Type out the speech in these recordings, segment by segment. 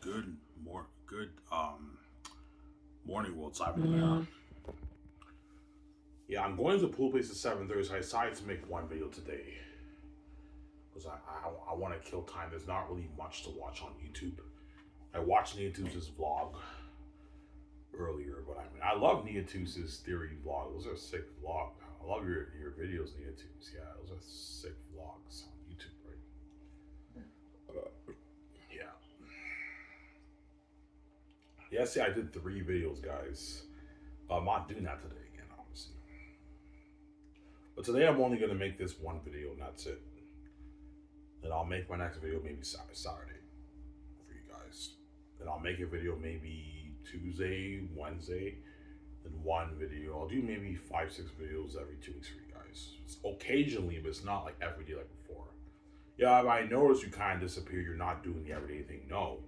Good morning, World Simon there. Yeah, I'm going to the pool place at 7:30, so I decided to make one video today because I want to kill time. There's not really much to watch on YouTube. I watched Neatuse's vlog earlier, but I love Neatuse's theory vlog. Those are sick vlogs. I love your videos, Neatuse. Yeah, those are sick vlogs on YouTube, right? Yeah. Yesterday I did 3 videos, guys. But I'm not doing that today again, obviously. But today I'm only gonna make this one video and that's it. Then I'll make my next video maybe Saturday for you guys. Then I'll make a video maybe Tuesday, Wednesday, then one video. I'll do maybe 5, 6 videos every 2 weeks for you guys. It's occasionally, but it's not like every day like before. Yeah, I notice you kind of disappear. You're not doing the everyday thing. No,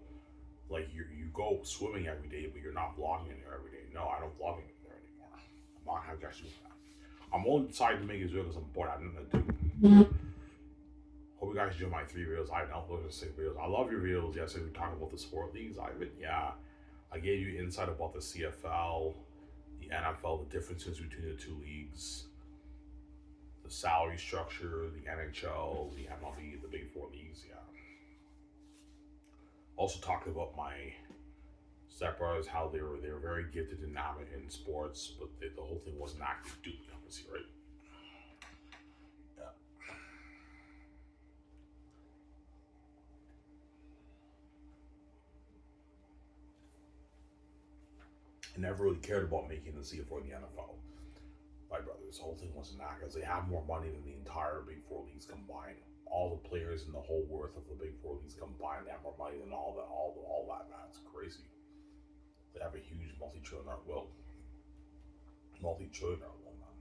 like you go swimming every day, but you're not vlogging in there every day. No, I don't vlog in there anymore. I'm not having guys do that. I'm only decided to make this video because I'm bored. I have nothing to do. Hope you guys enjoy my 3 videos. I uploaded 6 videos. I love your videos. Yesterday we talked about the sport leagues. I gave you insight about the CFL, the NFL, the differences between the two leagues, the salary structure, the NHL, the MLB, the Big Four leagues. Yeah. Also talked about my stepbrothers, how they were very gifted in sports, but the whole thing wasn't active duty, obviously, right? Yeah. I never really cared about making the CFL in the NFL. My brothers, the whole thing wasn't active. They have more money than the entire Big Four leagues combined. All the players and the whole worth of the Big Four leagues combined, they have more money than all that, man. It's crazy. They have a huge multi-trillion dollar will, man.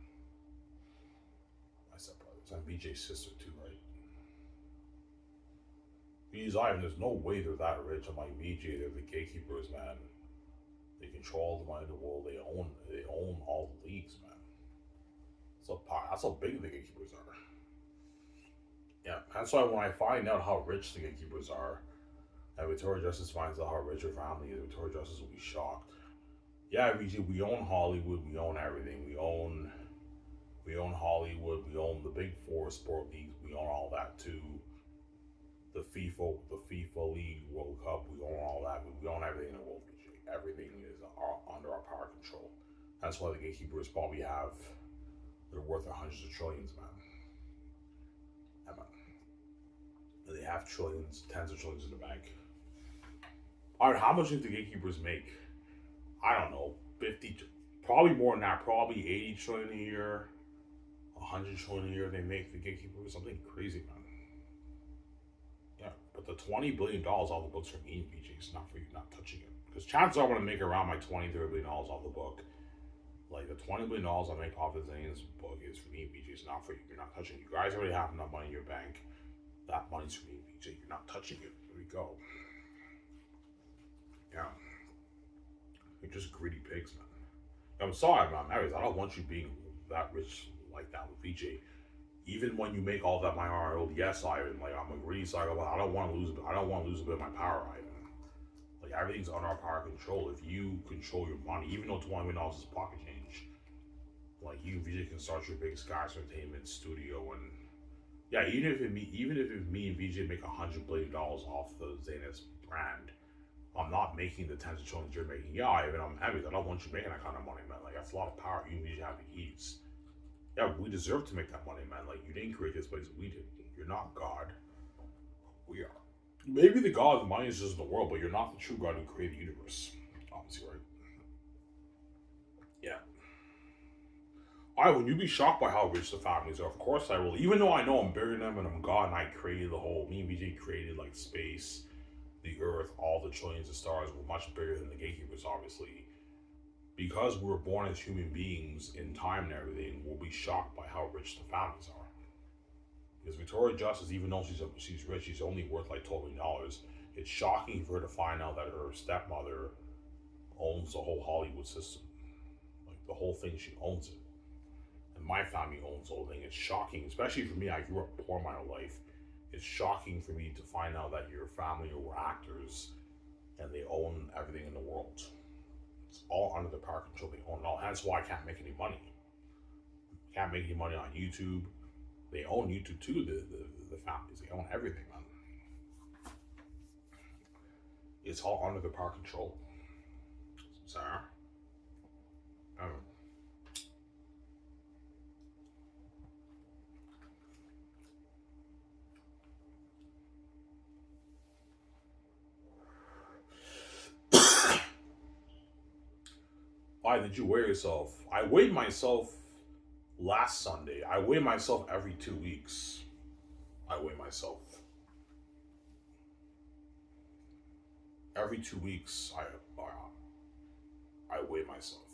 My stepbrothers and VJ's sister too, right? These Ivan, there's no way they're that rich. I'm like VJ, they're the gatekeepers, man. They control all the money in the world. They own all the leagues, man. That's how big the gatekeepers are. Yeah, that's why when I find out how rich the gatekeepers are, and Victoria Justice finds out how rich her family is, Victoria Justice will be shocked. Yeah, we own Hollywood, we own everything. We own Hollywood, we own the big four sport leagues, we own all that too. The FIFA League, World Cup, we own all that. We own everything in the world. Everything is under our power control. That's why the gatekeepers probably have, they're worth hundreds of trillions, man. Yeah, man. They have trillions, tens of trillions in the bank. All right, how much do the gatekeepers make? I don't know, 50, probably more than that, probably 80 trillion a year, 100 trillion a year they make the gatekeepers, something crazy, man. Yeah, but the $20 billion off the books for me and BJ is not for you, not touching it. Because chances are I'm going to make around my $20, $30 billion off the book. Like the $20 billion I make off the Zane's book is for me and BJ, it's not for you, you're not touching it. You guys already have enough money in your bank. That money's for me and BJ, you're not touching it. There we go. Yeah. You're just greedy pigs, man. I'm sorry, man. Marys. I don't want you being that rich like that with VJ. Even when you make all that money on our old, yes, Ivan. Like I'm a greedy psycho, but I don't want to lose. I don't want to lose a bit of my power, Ivan. Like everything's under our power control. If you control your money, even though $20 million is pocket change, like you, VJ can start your big Skies Entertainment studio, and yeah, even if me and VJ make $100 billion off the Zane's brand, I'm not making the tens of trillions you're making. Yeah, Ivan, I'm happy. I don't want you making that kind of money, man. Like that's a lot of power you need to have to use. Yeah, we deserve to make that money, man. Like you didn't create this place, we did. You're not God. We are. Maybe the God of the money is just in the world, but you're not the true God who created the universe. Obviously, right? Yeah. I will you be shocked by how rich the families are. Of course I will. Even though I know I'm bigger than them and I'm God and I created the whole me and VJ created like space, the earth, all the trillions of stars were much bigger than the gatekeepers, obviously. Because we were born as human beings in time and everything, we'll be shocked by how rich the families are. Because Victoria Justice, even though she's rich, she's only worth like $12 million. It's shocking for her to find out that her stepmother owns the whole Hollywood system. Like the whole thing, she owns it. And my family owns the whole thing. It's shocking, especially for me. I grew up poor my whole life. It's shocking for me to find out that your family were actors and they own everything in the world. It's all under their power control. They own it all. That's why I can't make any money. Can't make any money on YouTube. They own YouTube too. The families, they own everything, man. It's all under their power control. Sorry. Why did you weigh yourself? I weighed myself last Sunday. I weigh myself every 2 weeks. I weigh myself. Every 2 weeks, I weigh myself.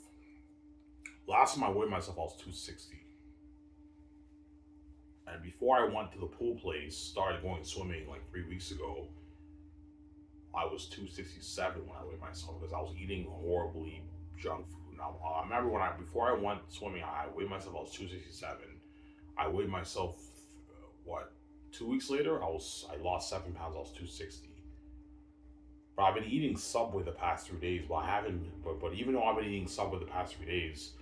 Last time I weighed myself, I was 260. And before I went to the pool place, started going swimming like 3 weeks ago, I was 267 when I weighed myself because I was eating horribly junk food. Now, I remember before I went swimming, I weighed myself, I was 267. I weighed myself, 2 weeks later, I lost 7 pounds, I was 260. But I've been eating Subway the past 3 days, but even though I've been eating Subway the past 3 days,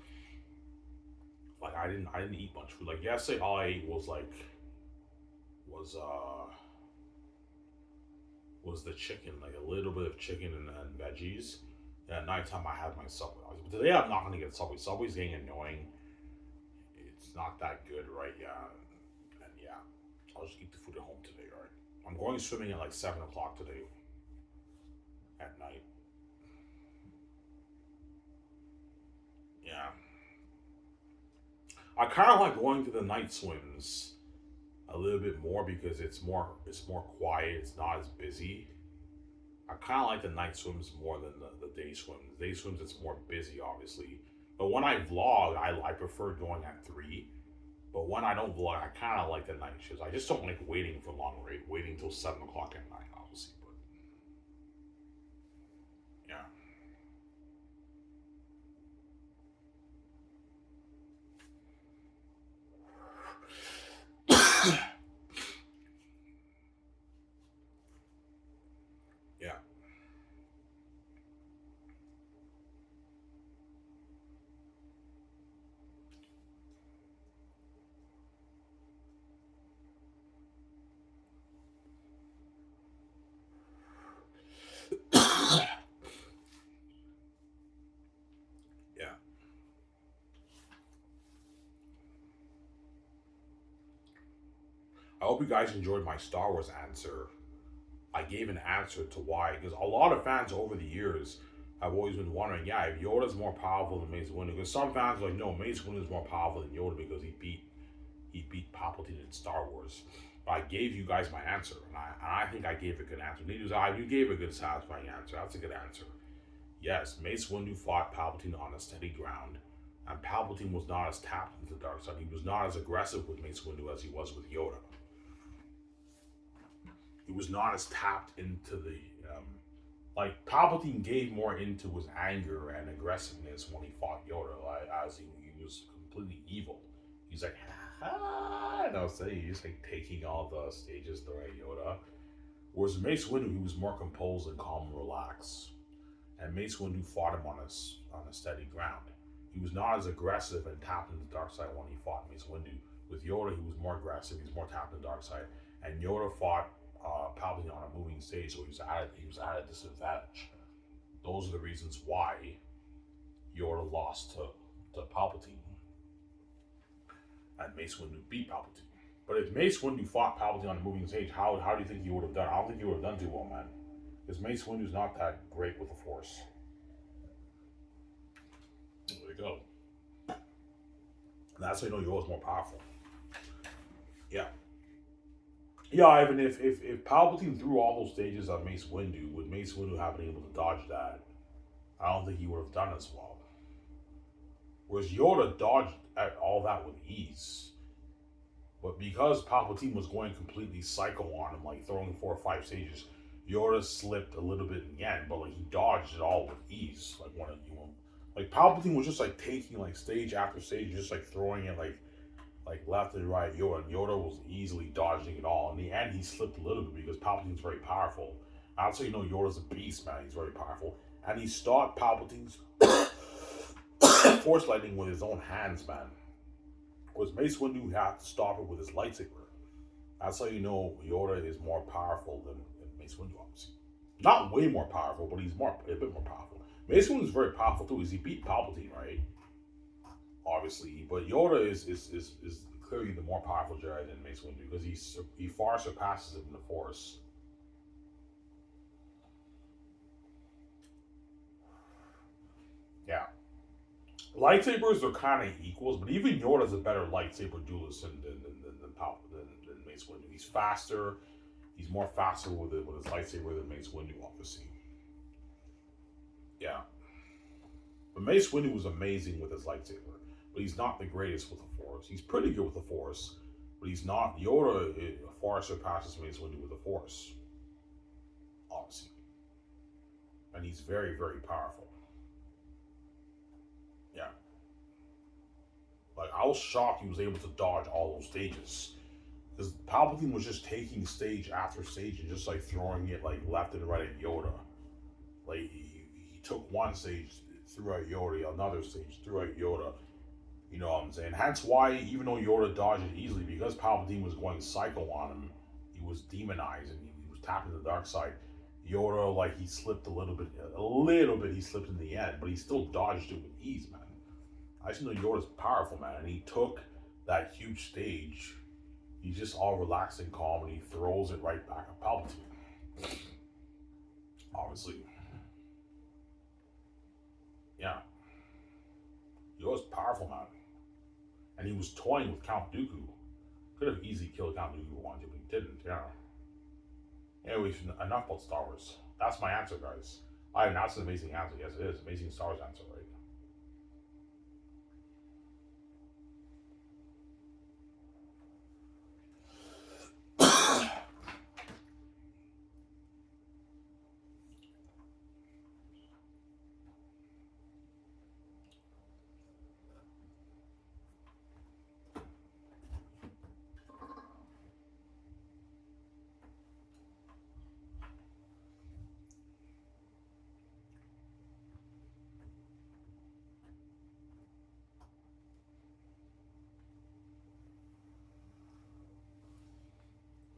like I didn't eat much food. Like yesterday, all I ate was the chicken, like a little bit of chicken and veggies. And at nighttime, I had my Subway. But today, I'm not gonna get Subway. Subway's getting annoying. It's not that good, right? Yeah, and yeah, I'll just eat the food at home today. All right, I'm going swimming at like 7 o'clock today at night. Yeah. I kind of like going to the night swims a little bit more because it's more quiet. It's not as busy. I kind of like the night swims more than the day swims. Day swims, it's more busy, obviously. But when I vlog, I prefer going at 3. But when I don't vlog, I kind of like the night shifts. I just don't like waiting for long waiting till 7 o'clock at night, obviously. But yeah. Yeah. Yeah. I hope you guys enjoyed my Star Wars answer. I gave an answer to why, because a lot of fans over the years have always been wondering, yeah, if Yoda's more powerful than Mace Windu, because some fans are like, no, Mace Windu is more powerful than Yoda because he beat Palpatine in Star Wars. But I gave you guys my answer, and I think I gave a good answer. Neither you gave a good, satisfying answer. That's a good answer. Yes, Mace Windu fought Palpatine on a steady ground, and Palpatine was not as tapped into the dark side. He was not as aggressive with Mace Windu as he was with Yoda. He was not as tapped into the like Palpatine gave more into his anger and aggressiveness when he fought Yoda, like as he was completely evil. He's like, and I was saying he's like taking all the stages the way Yoda. Whereas Mace Windu, he was more composed and calm and relaxed. And Mace Windu fought him on a steady ground. He was not as aggressive and tapped into the dark side when he fought Mace Windu. With Yoda, he was more aggressive. He was more tapped into the dark side. And Yoda fought Palpatine on a moving stage, so he was at a disadvantage. Those are the reasons why Yoda lost to Palpatine, and Mace Windu beat Palpatine. But if Mace Windu fought Palpatine on a moving stage, how do you think he would have done? I don't think he would have done too well, man. Because Mace Windu's not that great with the Force. There you go. And that's how you know Yoda's more powerful. Yeah. Yeah, Ivan, if Palpatine threw all those stages on Mace Windu, would Mace Windu have been able to dodge that? I don't think he would have done as well. Whereas Yoda dodged all that with ease. But because Palpatine was going completely psycho on him, like throwing 4 or 5 stages, Yoda slipped a little bit in the end, but like he dodged it all with ease. Like Palpatine was just like taking like stage after stage, just like throwing it like left and right Yoda, and Yoda was easily dodging it all. In the end, he slipped a little bit because Palpatine's very powerful. That's how you know Yoda's a beast, man. He's very powerful. And he stopped Palpatine's Force lightning with his own hands, man. Whereas Mace Windu had to stop it with his lightsaber. That's how you know Yoda is more powerful than Mace Windu, obviously. Not way more powerful, but he's a bit more powerful. Mace Windu is very powerful too. He beat Palpatine, right? Obviously, but Yoda is clearly the more powerful Jedi than Mace Windu because he far surpasses him in the Force. Yeah. Lightsabers are kind of equals, but even Yoda's a better lightsaber duelist than Mace Windu. He's faster. He's more faster with his lightsaber than Mace Windu, obviously. Yeah. But Mace Windu was amazing with his lightsaber, but he's not the greatest with the Force. He's pretty good with the Force, but he's not. Yoda far surpasses Mace Windu with the Force, obviously. And he's very, very powerful. Yeah. Like, I was shocked he was able to dodge all those stages. Because Palpatine was just taking stage after stage and just like throwing it like left and right at Yoda. Like he took one stage, threw at Yoda, another stage, threw at Yoda. You know what I'm saying? Hence why, even though Yoda dodged it easily, because Palpatine was going psycho on him, he was demonized and he was tapping the dark side. Yoda, like, he slipped a little bit he slipped in the end, but he still dodged it with ease, man. I just know Yoda's powerful, man, and he took that huge stage. He's just all relaxed and calm, and he throws it right back at Palpatine. Obviously. Yeah. Yoda's powerful, man. And he was toying with Count Dooku. Could have easily killed Count Dooku if he wanted to, but he didn't, yeah. Anyways, enough about Star Wars. That's my answer, guys. That's an amazing answer. Yes, it is. Amazing Star Wars answer, right?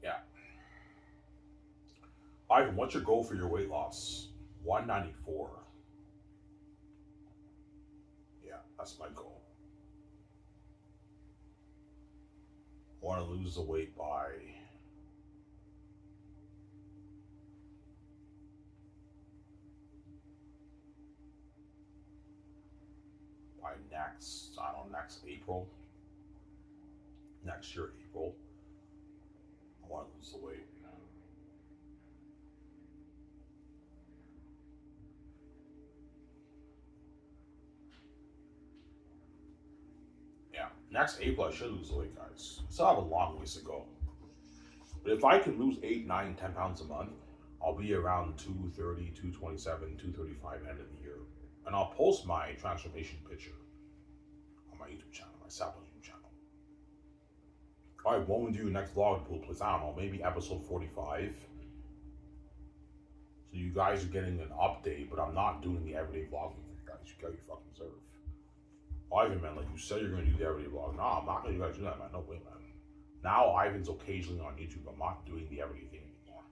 Yeah. Ivan, what's your goal for your weight loss? 194. Yeah, that's my goal. I want to lose the weight by next April. Next year, April. I want to lose the weight. Yeah, next April I should lose the weight, guys. I still have a long ways to go. But if I can lose 8, 9, 10 pounds a month, I'll be around 230, 227, 235 end of the year. And I'll post my transformation picture on my YouTube channel, my Sapling YouTube channel. Alright, when we do next vlog, please, I don't know, maybe episode 45. So you guys are getting an update, but I'm not doing the everyday vlogging for you guys. You got your fucking deserve. Ivan, man, like you said you're gonna do the everyday vlog. No, I'm not gonna you guys do that, man. No way, man. Now Ivan's occasionally on YouTube. I'm not doing the everyday thing anymore.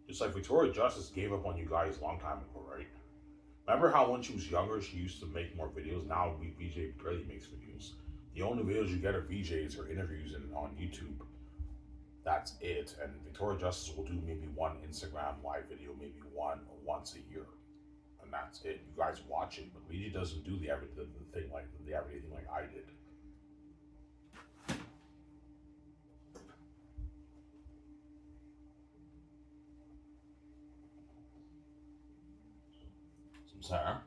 Just like Victoria Justice gave up on you guys a long time ago, right? Remember how when she was younger, she used to make more videos? Now VJ barely makes videos. The only videos you get of VJ is her interviews on YouTube. That's it. And Victoria Justice will do maybe one Instagram live video, maybe once a year. And that's it. You guys watch it, but VJ doesn't do the everyday thing like I did. Sarah,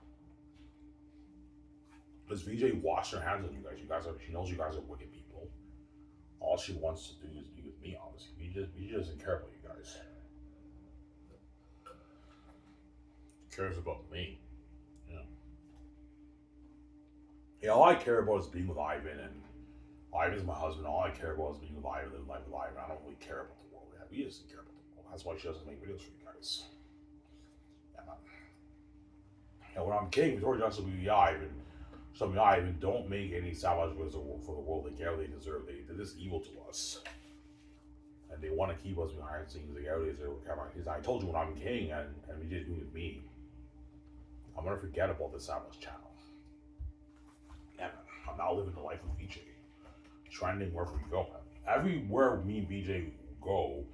does VJ wash her hands on you guys? She knows you guys are wicked people. All she wants to do is be with me, obviously. VJ doesn't care about you guys. She cares about me. Yeah. Yeah, all I care about is being with Ivan, and Ivan's my husband. All I care about is being with Ivan, living life with Ivan. I don't really care about the world. Yeah, VJ doesn't care about the world. That's why she doesn't make videos for you guys. And when I'm king, Victoria Justice will be, yeah, Ivan. So, yeah, Ivan, don't make any savage goods for the world. They get what they deserve. They did this evil to us. And they want to keep us behind the scenes. They get what they deserve. I told you when I'm king, and we did it with me. I'm going to forget about the Savage channel. And I'm now living the life of VJ. Trending wherever we go. Everywhere me and VJ go,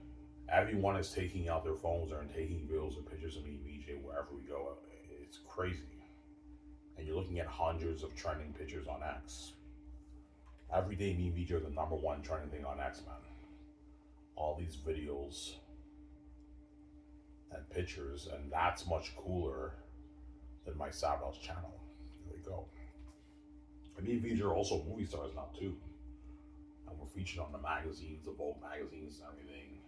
everyone is taking out their phones and taking videos and pictures of me and VJ wherever we go. It's crazy. And you're looking at hundreds of trending pictures on X. Every day, me and VJ are the #1 trending thing on X, man. All these videos and pictures, and that's much cooler than my Savage channel. There we go. And me and VJ are also movie stars now, too. And we're featured on the magazines, the Vogue magazines and everything.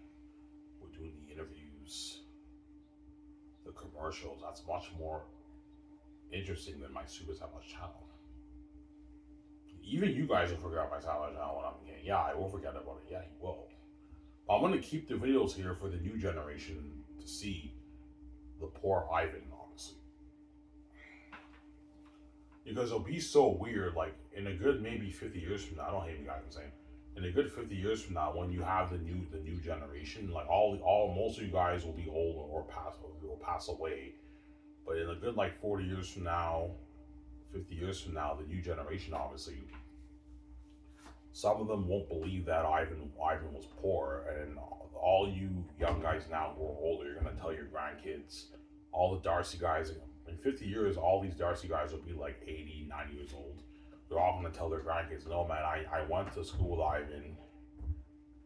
We're doing the interviews, the commercials. That's much more interesting than my Super Savage channel. Even you guys will forget my Savage channel when I'm king. Yeah, I will forget about it. Yeah, you will. But I'm going to keep the videos here for the new generation to see the poor Ivan, honestly. Because it'll be so weird, like, in a good maybe 50 years from now, I don't hate you guys, I'm saying, in a good 50 years from now, when you have the new generation, like most of you guys will be old or pass away. But in a good like 40 years from now, 50 years from now, the new generation, obviously, some of them won't believe that Ivan was poor, and all you young guys now who are older, you're gonna tell your grandkids, all the Darcy guys, in 50 years, all these Darcy guys will be like 80, 90 years old. They're all gonna tell their grandkids, no man, I went to school with Ivan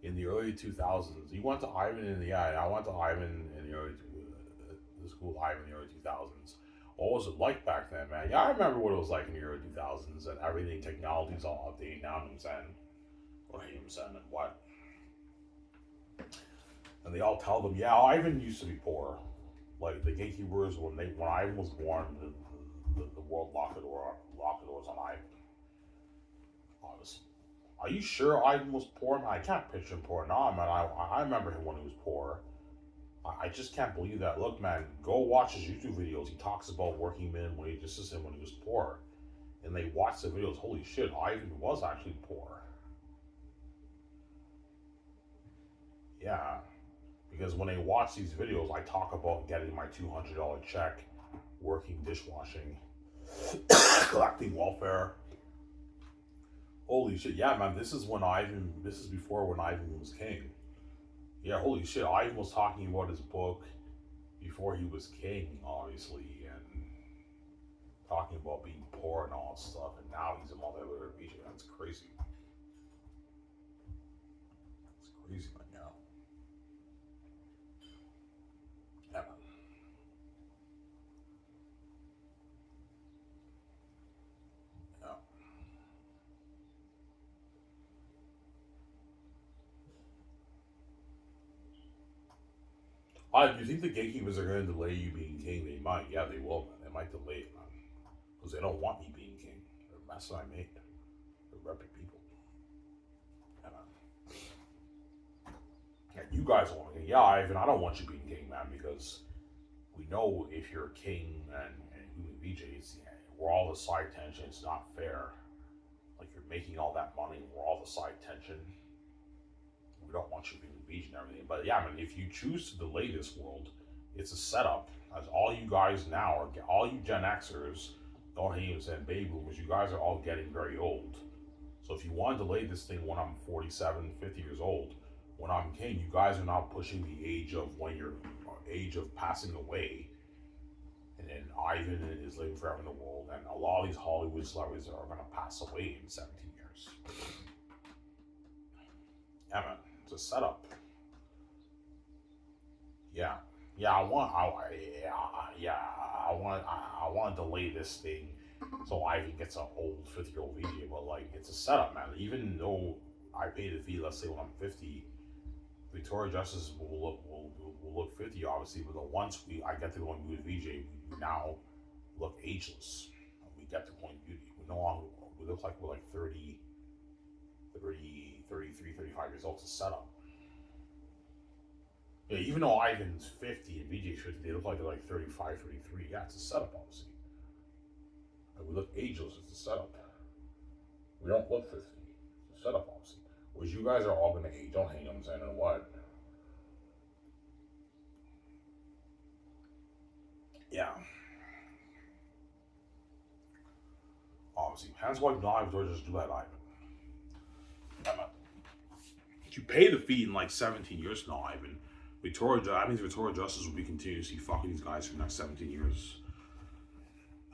in the early 2000s. You went to Ivan I went to Ivan in the school with Ivan in the early 2000s. What was it like back then, man? Yeah, I remember what it was like in the early 2000s, and everything, technology's all updated now, you know what I'm saying? Or you know what I'm saying, and what? And they all tell them, yeah, Ivan used to be poor. Like, the gatekeepers, when Ivan was born, the world locked the doors on Ivan. Honestly. Are you sure Ivan was poor? Man, I can't picture him poor. Nah, man, I remember him when he was poor. I just can't believe that. Look, man, go watch his YouTube videos. He talks about working minimum wage. This is him when he was poor. And they watch the videos. Holy shit, Ivan was actually poor. Yeah. Because when they watch these videos, I talk about getting my $200 check, working dishwashing, collecting welfare. Holy shit, yeah, man, this is before when Ivan was king. Yeah, holy shit, Ivan was talking about his book before he was king, obviously, and talking about being poor and all that stuff, and now he's a multi-millionaire VJ. That's crazy. It's crazy, man, yeah. Yeah, man. Do you think the gatekeepers are going to delay you being king? They might. Yeah, they will, man. They might delay it, man. Because they don't want me being king. They're a mess that I made. They're repping people. Yeah, man. Yeah, you guys want me. Yeah, Ivan, I don't want you being king, man, because we know if you're a king and you and VJs, yeah, we're all the side tension. It's not fair. Like, you're making all that money, we're all the side tension. We don't want you being beach and everything. But yeah, I mean, if you choose to delay this world, it's a setup. As all you guys now are, all you Gen Xers, don't hate us and baby boomers, you guys are all getting very old. So if you want to delay this thing when I'm 47, 50 years old, when I'm king, you guys are now pushing the age of passing away. And then Ivan is living forever in the world, and a lot of these Hollywood celebrities are going to pass away in 17 years. Yeah, man. It's a setup. Yeah, I want to delay this thing so Ivan gets an old 50-year-old VJ. But like, it's a setup, man. Even though I pay the fee, let's say when I'm 50, Victoria Justice will look 50, obviously. But once I get to go and be with VJ, we now look ageless. We get to go and beauty. We look like we're like 30, 33, 35 years old. It's a setup. Yeah, even though Ivan's 50 and VJ's 50, they look like they're like 35, 33. Yeah, it's a setup, obviously. And we look ageless. It's a setup. We don't look 50. It's a setup, obviously. Whereas you guys are all going to age. Don't hang them saying, and what? Yeah. Obviously. Hence why knives or just do that, Ivan. You pay the fee in like 17 years from now, Ivan. That means Victoria Justice will be continuously fucking these guys for the next 17 years.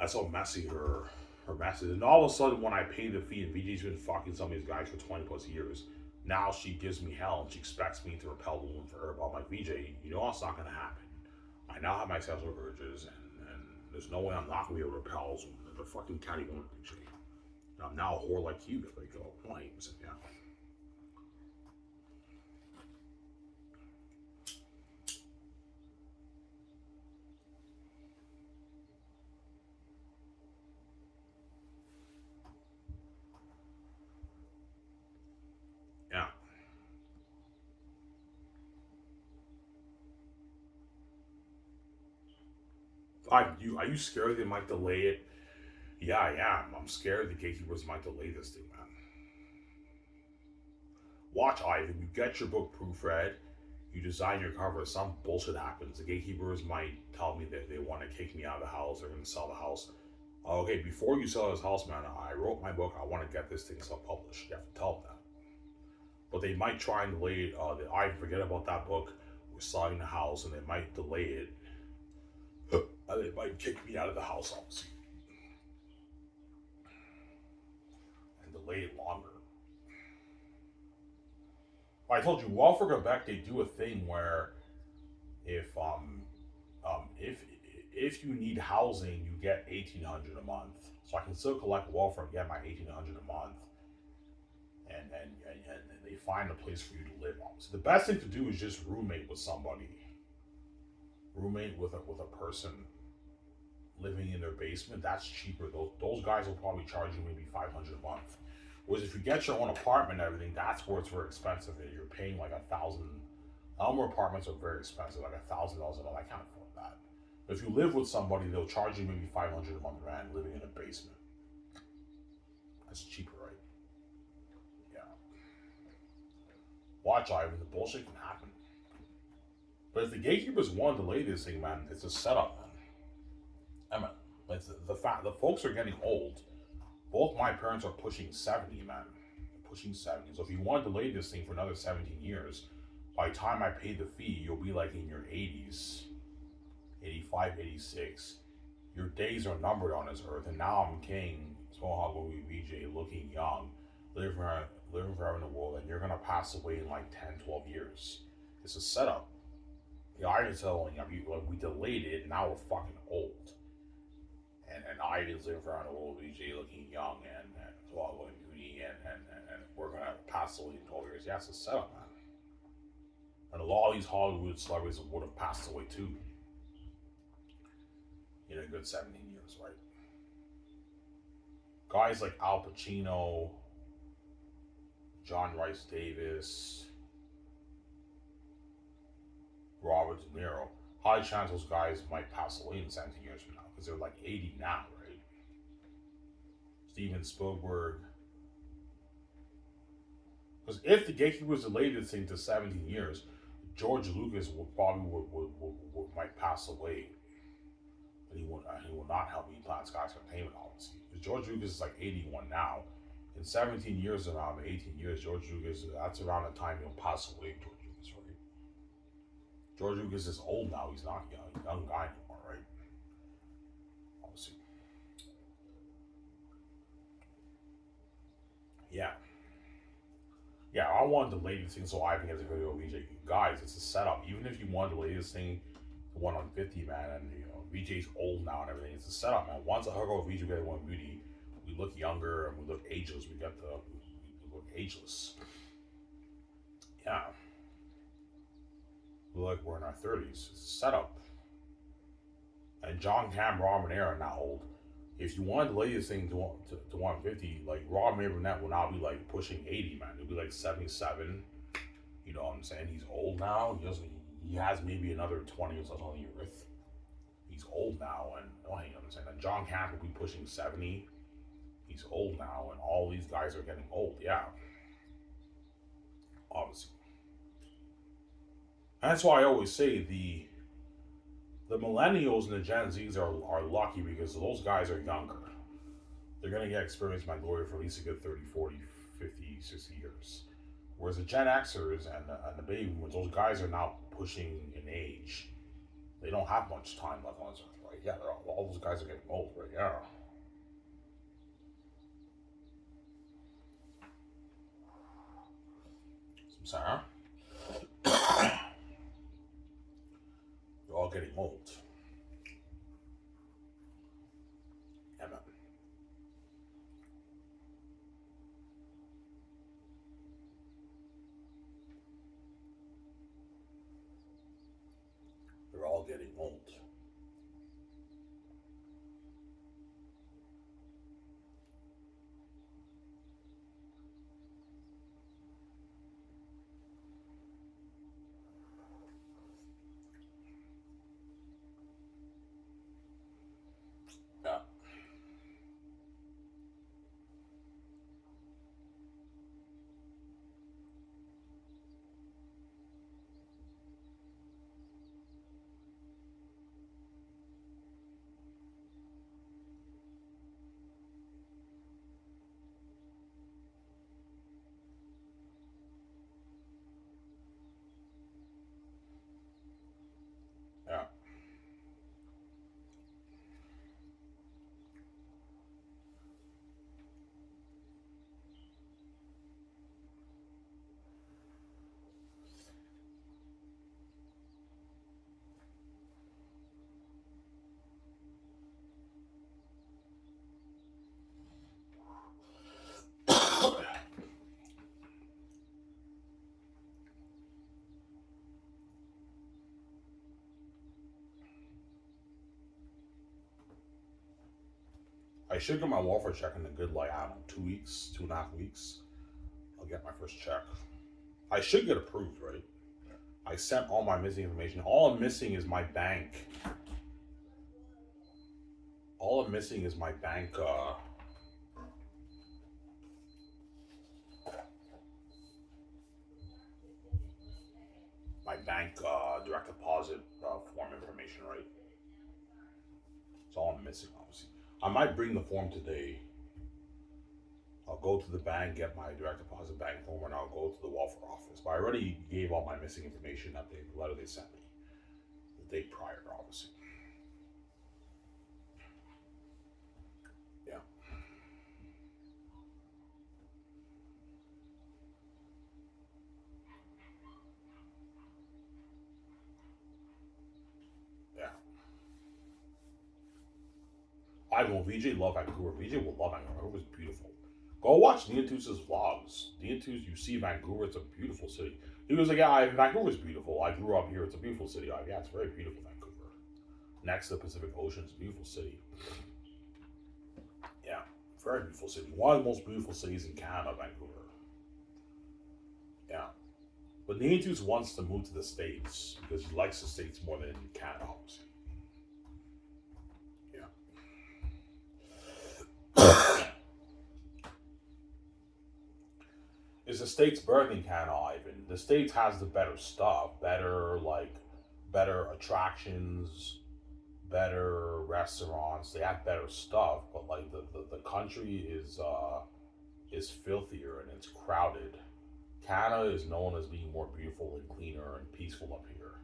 That's how messy her mess is. And all of a sudden, when I pay the fee, and VJ's been fucking some of these guys for 20 plus years, now she gives me hell and she expects me to repel the woman for her. But I'm like, VJ, you know it's not going to happen. I now have my sexual urges, and there's no way I'm not going to be able to repel the fucking catty woman, VJ. And I'm now a whore like you. Like, oh, flames. Yeah. Yeah. Are you scared they might delay it? Yeah, I am. I'm scared the gatekeepers might delay this thing, man. Watch, Ivan. You get your book proofread. You design your cover. Some bullshit happens. The gatekeepers might tell me that they want to kick me out of the house. They're going to sell the house. Okay, before you sell this house, man, I wrote my book. I want to get this thing self-published. You have to tell them that. But they might try and delay it. I forget about that book. We're selling the house, and they might delay it. They might kick me out of the house, obviously, and delay it longer. I told you, Walford, Quebec, they do a thing where if if you need housing, you get $1,800 a month. So I can still collect welfare and get my $1,800 a month, and they find a place for you to live on. So the best thing to do is just roommate with somebody. Roommate with a person living in their basement. That's cheaper. Those guys will probably charge you maybe $500 a month. Whereas if you get your own apartment and everything, that's where it's very expensive. You're paying like $1,000. Elmer apartments are very expensive, like $1,000 a month. I can't afford that. But if you live with somebody, they'll charge you maybe $500 a month rent living in a basement. That's cheaper, right? Yeah. Watch, Ivan. The bullshit can happen. But if the gatekeepers want to delay this thing, man, it's a setup, man. I mean, it's the fact the folks are getting old. Both my parents are pushing 70, man. They're pushing 70. So if you want to delay this thing for another 17 years, by the time I pay the fee, you'll be like in your 80s, 85, 86. Your days are numbered on this earth, and now I'm king, Small Hog VJ, looking young, living forever in the world, and you're going to pass away in like 10, 12 years. It's a setup. I was telling you, we delayed it, and now we're fucking old. And Ivan's living around the world, VJ looking young, and Swallow and Beauty, and we're going to pass away in 12 years. Yeah, it's a setup, man. And a lot of these Hollywood celebrities would have passed away too. In a good 17 years, right? Guys like Al Pacino, John Rice Davis, Robert De Niro, high chance those guys might pass away in 17 years from now because they're like 80 now, right? Steven Spielberg. Because if the gatekeepers delayed this thing to 17 years, George Lucas might pass away, and he will not help me plan Sky's Entertainment, obviously. Because George Lucas is like 81 now. In 17 years around 18 years, George Lucas, that's around the time he'll pass away. George Lucas is old now. He's not a young guy anymore, right? Obviously. Yeah. Yeah, I want to delay this thing so I can get a video of VJ. Guys, it's a setup. Even if you want to delay this thing to 1 on 50, man, and VJ's old now and everything, it's a setup, man. Once I hook up with VJ, we get one beauty. We look younger and we look ageless. We look ageless. Yeah. We look like we're in our 30s. It's a setup. And John Cam, Rob and Aaron are not old. If you want to delay this thing to 150, like Rob and Burnett will now be like pushing 80, man. He'll be like 77. You know what I'm saying? He's old now. He has maybe another 20 years left on the earth. He's old now, and oh, you know what I'm saying? And John Camp will be pushing 70. He's old now, and all these guys are getting old. Yeah, obviously. And that's why I always say the millennials and the Gen Zs are lucky because those guys are younger. They're going to get experience my glory for at least a good 30, 40, 50, 60 years. Whereas the Gen Xers and the baby boomers, those guys are now pushing in age. They don't have much time left on this earth, right? Yeah, all those guys are getting old, right? Yeah. Sarah, they're all getting old. Yeah, man. They're all getting old. Yeah. Yeah. I should get my welfare check in a good, like, I don't know, 2 weeks, 2.5 weeks. I'll get my first check. I should get approved, right? I sent all my missing information. All I'm missing is my bank. All I'm missing is my bank, direct deposit form information, right? That's all I'm missing, obviously. I might bring the form today. I'll go to the bank, get my direct deposit bank form, and I'll go to the welfare office. But I already gave all my missing information that the letter they sent me the day prior, obviously. Yeah. Yeah. I will. VJ love Vancouver. VJ will love Vancouver. Vancouver was beautiful. Go watch Neatus's vlogs. Neatus, you see Vancouver. It's a beautiful city. He was like, yeah, Vancouver's beautiful. I grew up here. It's a beautiful city. Yeah, it's very beautiful, Vancouver. Next to the Pacific Ocean, it's a beautiful city. Yeah, very beautiful city. One of the most beautiful cities in Canada, Vancouver. Yeah. But Neatus wants to move to the States because he likes the States more than Canada, obviously. Is the States better than Canada, Ivan? The States has the better stuff, better attractions, better restaurants. They have better stuff, but like the country is filthier and it's crowded. Canada is known as being more beautiful and cleaner and peaceful up here.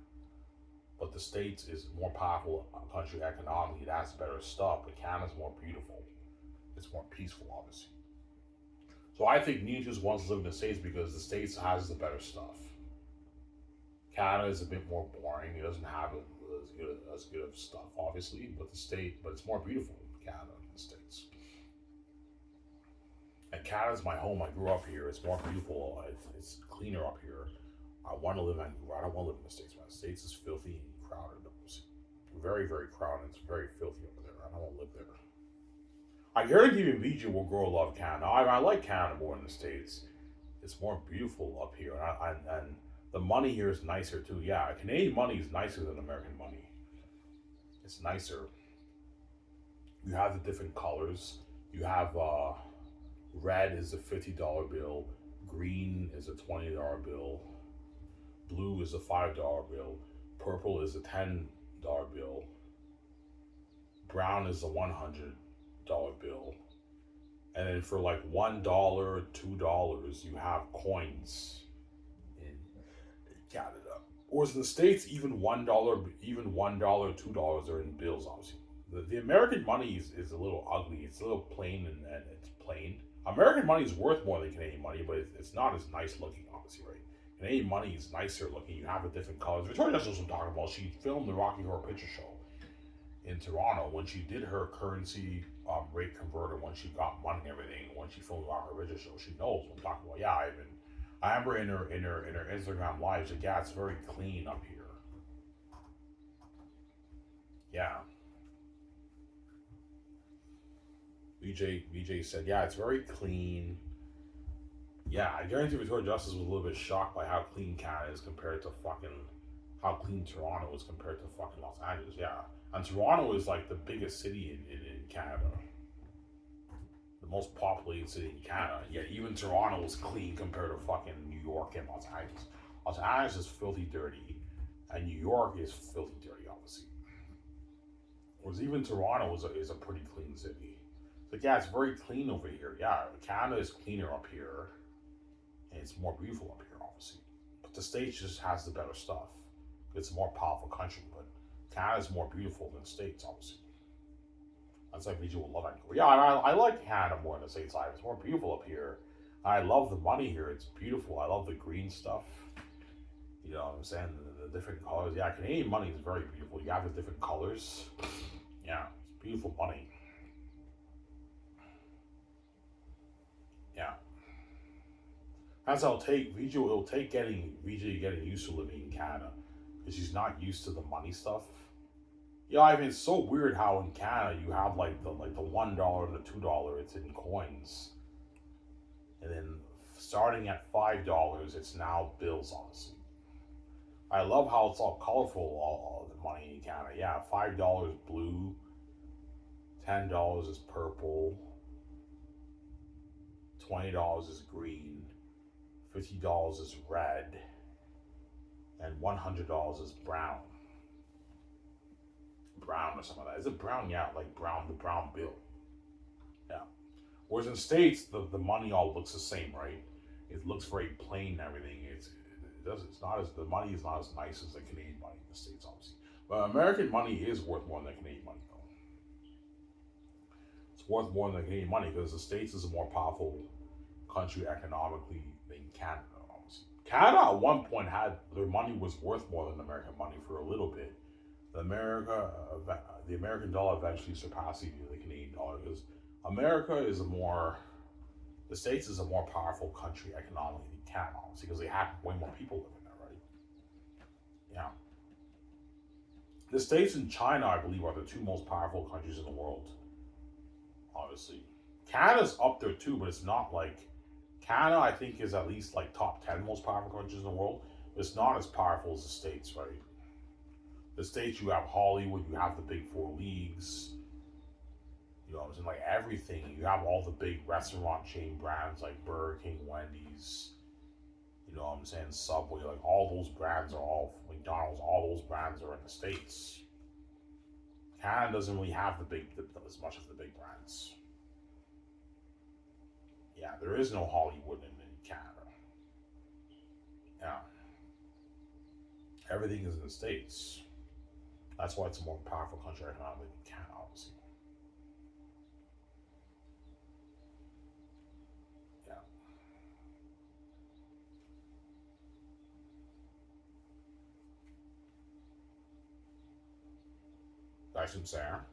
But the States is more powerful country economically. It has better stuff, but Canada's more beautiful. It's more peaceful, obviously. So I think Neatus wants to live in the States because the States has the better stuff. Canada is a bit more boring. It doesn't have as good of stuff, obviously, but it's more beautiful in Canada than the States. And Canada's my home. I grew up here. It's more beautiful. It's cleaner up here. I want to live in Vancouver. I don't want to live in the States. The States is filthy and crowded. It's very, very crowded. It's very filthy over there. I don't want to live there. I guarantee you VJ will grow a love Canada. I like Canada more than the States. It's more beautiful up here. And the money here is nicer too. Yeah, Canadian money is nicer than American money. It's nicer. You have the different colors. You have red is a $50 bill, green is a $20 bill, blue is a $5 bill, purple is a $10 bill, brown is a $100 bill, and then for like $1, $2, you have coins in Canada. Whereas in the States, even $1, $2 are in bills. Obviously, the American money is a little ugly. It's a little plain and it's plain. American money is worth more than Canadian money, but it's not as nice looking. Obviously, right? Canadian money is nicer looking. You have a different colors. Victoria Justice was talking about. She filmed the Rocky Horror Picture Show in Toronto when she did her currency rate converter, when she got money and everything, when she filmed the Rocky Horror Picture Show. She knows what I'm talking about. Yeah, I remember in her Instagram live, she's like, yeah, it's very clean up here. Yeah. VJ said, yeah, it's very clean. Yeah, I guarantee Victoria Justice was a little bit shocked by how clean Canada is compared to fucking how clean Toronto is compared to fucking Los Angeles. Yeah. And Toronto is like the biggest city in Canada. The most populated city in Canada. Yet even Toronto is clean compared to fucking New York and Los Angeles. Los Angeles is filthy dirty. And New York is filthy dirty, obviously. Whereas even Toronto is a pretty clean city. It's like, yeah, it's very clean over here. Yeah, Canada is cleaner up here. And it's more beautiful up here, obviously. But the States just has the better stuff. It's a more powerful country, but Canada's more beautiful than the States, obviously. That's like VJ will love Vancouver. Yeah, I like Canada more than the States. It's more beautiful up here. I love the money here. It's beautiful. I love the green stuff. You know what I'm saying? The different colors. Yeah, Canadian money is very beautiful. You have the different colors. Yeah, it's beautiful money. Yeah. That's how it'll take it'll take VJ getting used to living in Canada. Because she's not used to the money stuff. Yeah, I mean it's so weird how in Canada you have like the $1 and the $2, it's in coins. And then starting at $5, it's now bills, honestly. I love how it's all colorful, all the money in Canada. Yeah, $5 blue, $10 is purple, $20 is green, $50 is red, and $100 is brown. Brown or something like that. Is it brown? Yeah, like brown, the brown bill. Yeah. Whereas in the States, the money all looks the same, right? It looks very plain and everything. It's not as the money is not as nice as the Canadian money in the States, obviously. But American money is worth more than Canadian money, though. It's worth more than Canadian money because the States is a more powerful country economically than Canada, obviously. Canada at one point had their money was worth more than American money for a little bit. The American dollar eventually surpassing the Canadian dollar because the States is a more powerful country economically than Canada, obviously, because they have way more people living there, right? Yeah. The States and China, I believe, are the two most powerful countries in the world, obviously. Canada's up there too, but it's not like Canada, I think, is at least like top 10 most powerful countries in the world. But it's not as powerful as the States, right? The States, you have Hollywood, you have the big four leagues, you know what I'm saying, like everything. You have all the big restaurant chain brands like Burger King, Wendy's, you know what I'm saying, Subway, like all those brands are all, McDonald's, all those brands are in the States. Canada doesn't really have as much of the big brands. Yeah, there is no Hollywood in Canada. Yeah. Everything is in the States. That's why it's a more powerful country economically than Canada, obviously. Yeah. That's what I'm saying.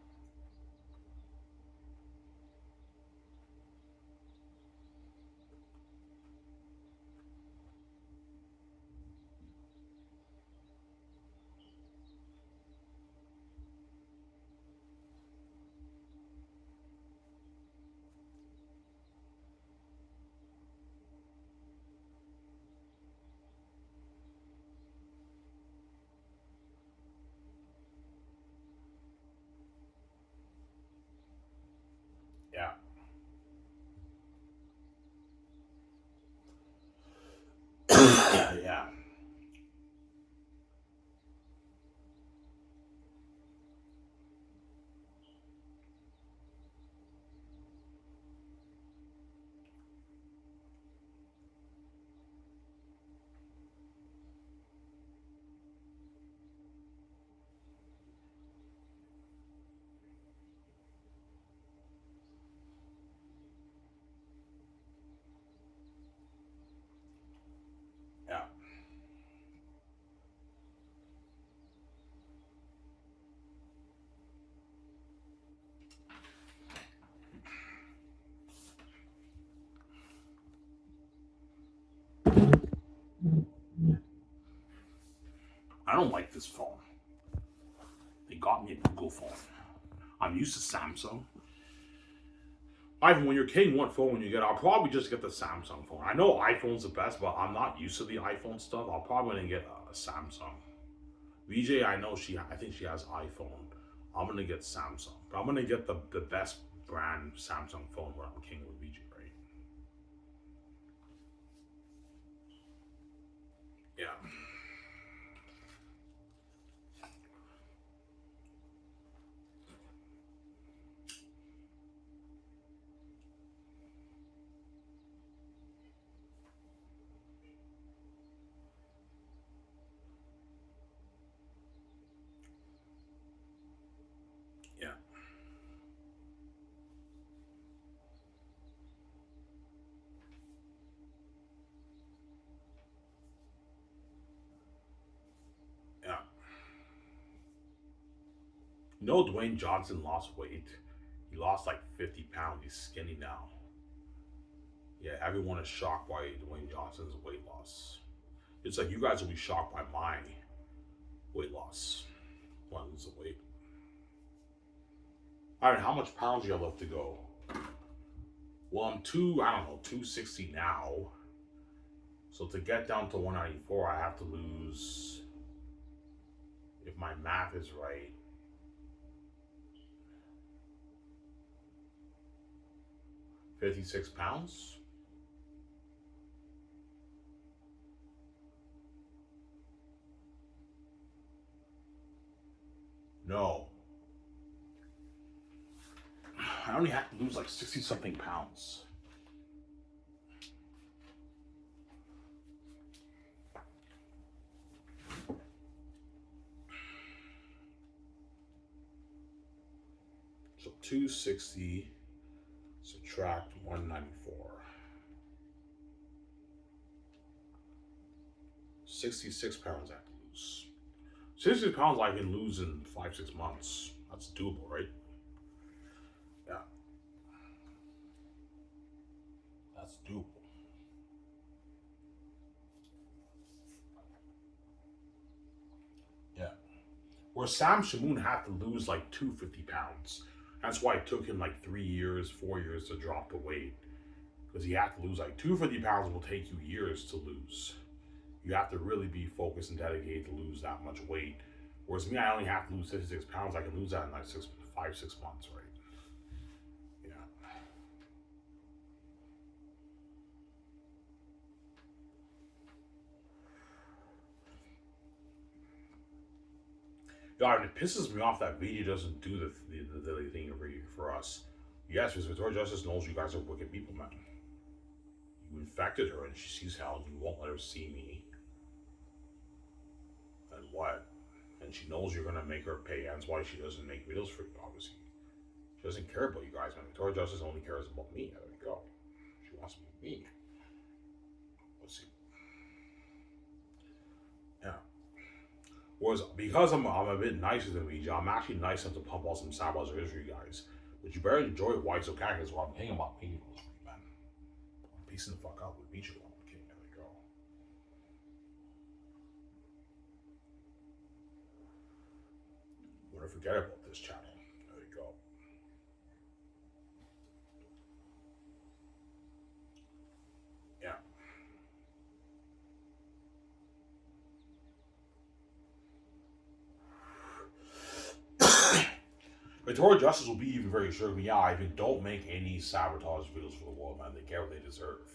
don't like this phone. They got me a Google phone. I'm used to Samsung. Ivan, when you're king, what phone you get? I'll probably just get the Samsung phone. I know iPhone's the best, but I'm not used to the iPhone stuff. I'll probably gonna get a Samsung. VJ, I know I think she has iPhone. I'm gonna get Samsung, but I'm gonna get the best brand Samsung phone when I'm king with VJ, right? Yeah. Yeah. Yeah. You know, Dwayne Johnson lost weight. He lost like 50 pounds. He's skinny now. Yeah, everyone is shocked by Dwayne Johnson's weight loss. It's like you guys will be shocked by my weight loss when I lose the weight. All right, how much pounds do you have left to go? Well, I'm 260 now. So to get down to 194, I have to lose, if my math is right, 56 pounds. No. I only have to lose like 60 something pounds. So 260 subtract 194. 66 pounds I have to lose. 60 pounds I can lose in 5-6 months. That's doable, right? Yeah. That's doable. Yeah. Where Sam Shamoon had to lose like 250 pounds. That's why it took him like 3 years, 4 years to drop the weight. Because he had to lose like 250 pounds will take you years to lose. You have to really be focused and dedicated to lose that much weight. Whereas me, I only have to lose 66 pounds. I can lose that in like 5-6 months, right? Yeah. Yeah, and it pisses me off that VJ doesn't do the thing for us. Yes, because Victoria Justice knows you guys are wicked people, man. You infected her and she sees hell and you won't let her see me. And what? And she knows you're gonna make her pay. That's why she doesn't make videos for you, obviously. She doesn't care about you guys, man. Victoria Justice only cares about me. There we go. She wants to be me. Let's see. Yeah. Whereas because I'm a bit nicer than VJ, I'm actually nice enough to pump out some saboteurs for you guys. But you better enjoy Why So Cat is what I'm thinking about making those for you, man. I'm piecing the fuck out with VJ. Okay, there we go. I'm gonna forget about this channel. There we go. Yeah. Victoria Justice will be even very sure of me. Yeah, Ivan, don't make any sabotage videos for the world, man. They get what they deserve.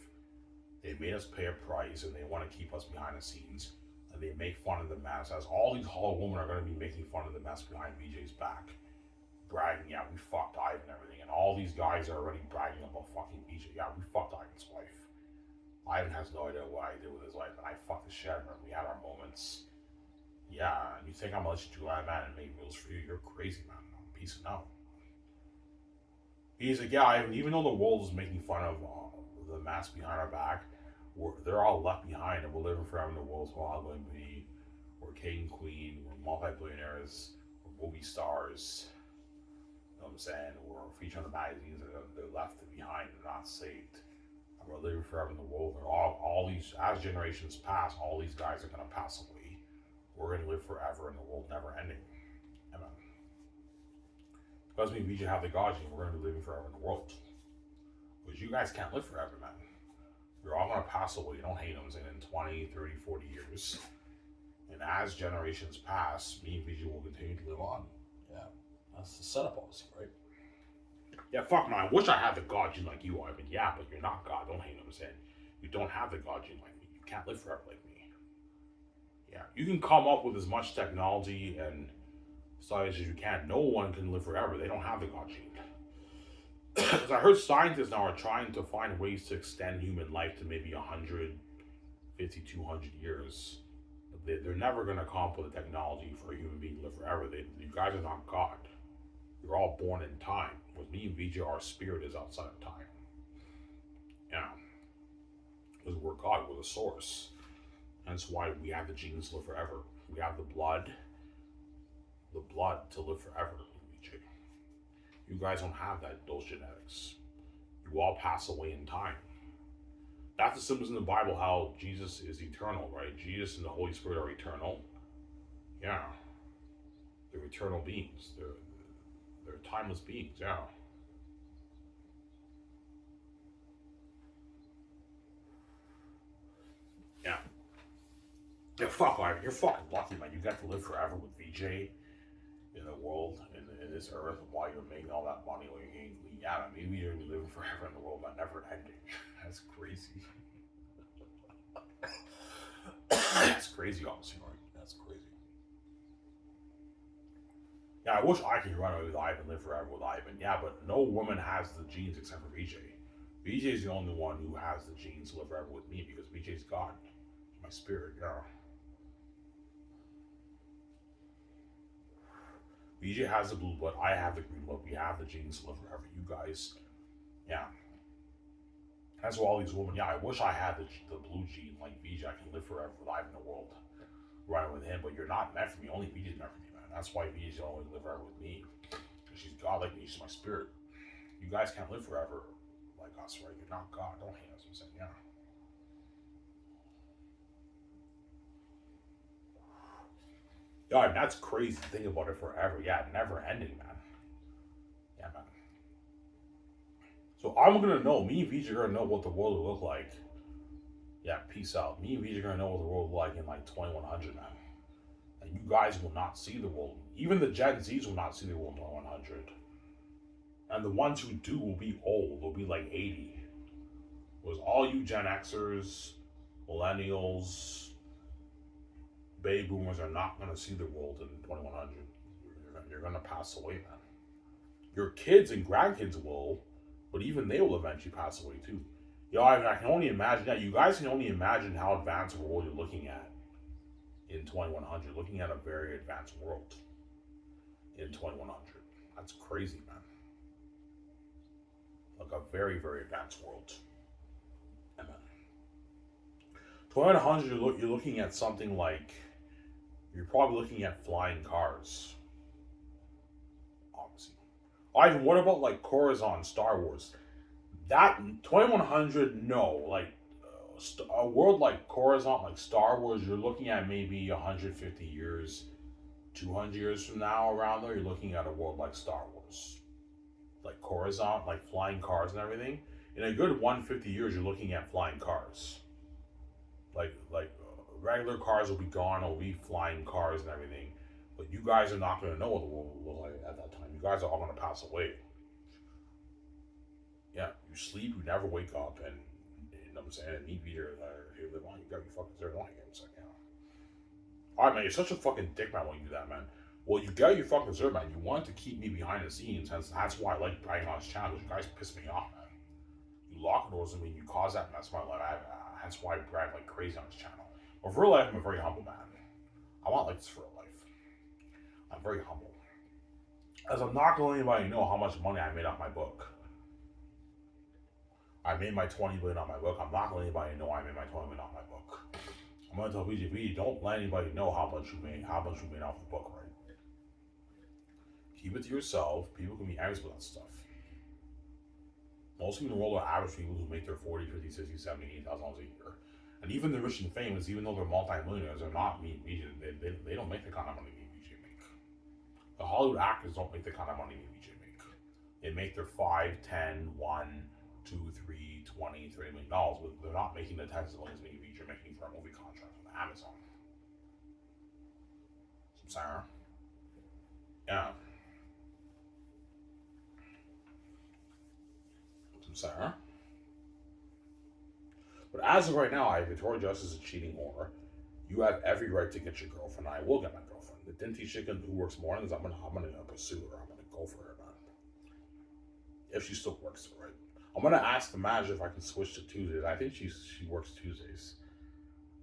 They made us pay a price and they want to keep us behind the scenes. And they make fun of the mess. As all these hollow women are going to be making fun of the mess behind VJ's back. Bragging, yeah, we fucked Ivan and everything. And all these guys are already bragging about fucking VJ. Yeah, we fucked Ivan's wife. Ivan has no idea what I did with his life. And I fucked the shit out of him. We had our moments. Yeah, and you think I'm going to let you do that, man, and make rules for you? You're crazy, man. I'm peacing out. He's like, yeah, Ivan, even though the world is making fun of the mess behind our back, they're all left behind and we're living forever in the world. So all going to be, we're king, queen, we're multi-billionaires, we're movie stars. You know what I'm saying? We're featured on the magazines that they're left behind, they're not saved. And we're living forever in the world. They're all these, as generations pass, all these guys are going to pass away. we're going to live forever in the world never ending. Amen. Because we should have the God gene, we're going to be living forever in the world. Because you guys can't live forever, man. You're all going to pass away. You don't hate them in 20, 30, 40 years. And as generations pass, me and VJ will continue to live on. Yeah. That's the setup policy, right? Yeah, fuck man. I wish I had the God gene like you, Ivan. Yeah, but you're not God. Don't hate him saying. You don't have the God gene like me. You can't live forever like me. Yeah. You can come up with as much technology and science as you can. No one can live forever. They don't have the God gene. Because I heard scientists now are trying to find ways to extend human life to maybe 150, 200 years. They're never going to come up with a technology for a human being to live forever. You guys are not God. You're all born in time. With me and VJ, our spirit is outside of time. Yeah. Because we're God, we're the source. That's why we have the genes to live forever. We have the blood to live forever, VJ. You guys don't have those genetics. You all pass away in time. That's the symbols in the Bible, how Jesus is eternal, right? Jesus and the Holy Spirit are eternal. Yeah. They're eternal beings. They're timeless beings, yeah. Yeah. Yeah, fuck, Ivan. You're fucking lucky, man. You got to live forever with VJ in the world, in this earth, while you're making all that money. Yeah, maybe you're going to be living forever in the world, but never ending. That's crazy. That's crazy, honestly, right? That's crazy. Yeah, I wish I could run away with Ivan, live forever with Ivan. Yeah, but no woman has the genes except for VJ. VJ is the only one who has the genes to live forever with me because VJ's God. My spirit, yeah. VJ has the blue blood, I have the green blood. We have the genes to live forever. You guys, yeah. That's why all these women, yeah, I wish I had the blue gene like VJ. I can live forever with Ivan in the world. Right with him, but you're not meant for me. Only VJ's meant for me, man. That's why VJ's the only live forever with me. Because she's God like me, she's my spirit. You guys can't live forever like us, right? You're not God. Don't hate us. I'm saying, yeah. Yeah, that's crazy to think about it forever. Yeah, never ending, man. Yeah, man. So I'm gonna know. Me and VJ are gonna know what the world will look like. Yeah, peace out. Me and VJ are gonna know what the world will look like in like 2100, man. And you guys will not see the world. Even the Gen Zs will not see the world in 2100. And the ones who do will be old. They'll be like 80. Was all you Gen Xers, millennials, baby boomers are not going to see the world in 2100. You're going to pass away, man. Your kids and grandkids will, but even they will eventually pass away too. Yo, I can only imagine that. You guys can only imagine how advanced a world you're looking at in 2100. Looking at a very advanced world in 2100. That's crazy, man. Like a very, very advanced world. Amen. 2100, you're looking at something like, you're probably looking at flying cars. Obviously. Ivan, what about like Coruscant, Star Wars? That 2100, no. Like a world like Coruscant, like Star Wars, you're looking at maybe 150 years, 200 years from now around there. You're looking at a world like Star Wars, like Coruscant, like flying cars and everything. In a good 150 years, you're looking at flying cars. Like regular cars will be gone. It'll be flying cars and everything. But you guys are not going to know what the world will look like at that time. You guys are all going to pass away. Yeah, you sleep, you never wake up, and you know what I'm saying? And me, Peter, here live on. You got your fucking zero on again. It's like, yeah. Alright, man, you're such a fucking dick, man, when you do that, man. Well, you got your fucking zero, man. You want to keep me behind the scenes. That's why I like bragging on this channel. You guys piss me off, man. You lock doors on me, you cause that mess in my life. That's why I brag like crazy on this channel. But for real life, I'm a very humble man. I want like this for real life. I'm very humble. As I'm not going to let anybody know how much money I made off my book. I made my 20 billion on my book. I'm not going to let anybody know I made my 20 million off my book. I'm going to tell VJ, don't let anybody know how much you made off the book, right? Keep it to yourself. People can be angry with that stuff. Most people in the world are average people who make their 40, 50, 60, 70, $80,000 a year. And even the rich and famous, even though they're multi-millionaires, they're not me and VJ. They don't make the kind of money me and VJ make. The Hollywood actors don't make the kind of money me and VJ make. They make their 5, 10, 1, 2, 3, 20, $30 million, but they're not making the tens of millions me and VJ are making for a movie contract with Amazon. Sarah. Yeah. Sarah. But as of right now, Victoria Justice is a cheating whore. You have every right to get your girlfriend. I will get my girlfriend. The Dinty chicken who works mornings, I'm gonna pursue her. I'm gonna go for her, man. If she still works, right? I'm gonna ask the manager if I can switch to Tuesdays. I think she works Tuesdays.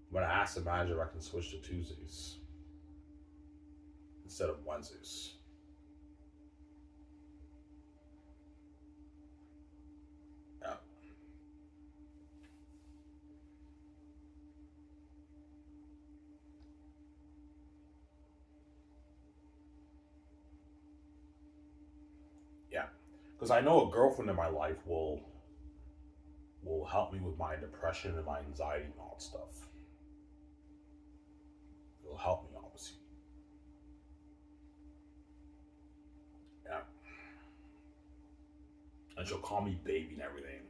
I'm gonna ask the manager if I can switch to Tuesdays instead of Wednesdays. Yeah. Yeah. Because I know a girlfriend in my life will help me with my depression and my anxiety and all that stuff. It'll help me, obviously. Yeah. And she'll call me baby and everything.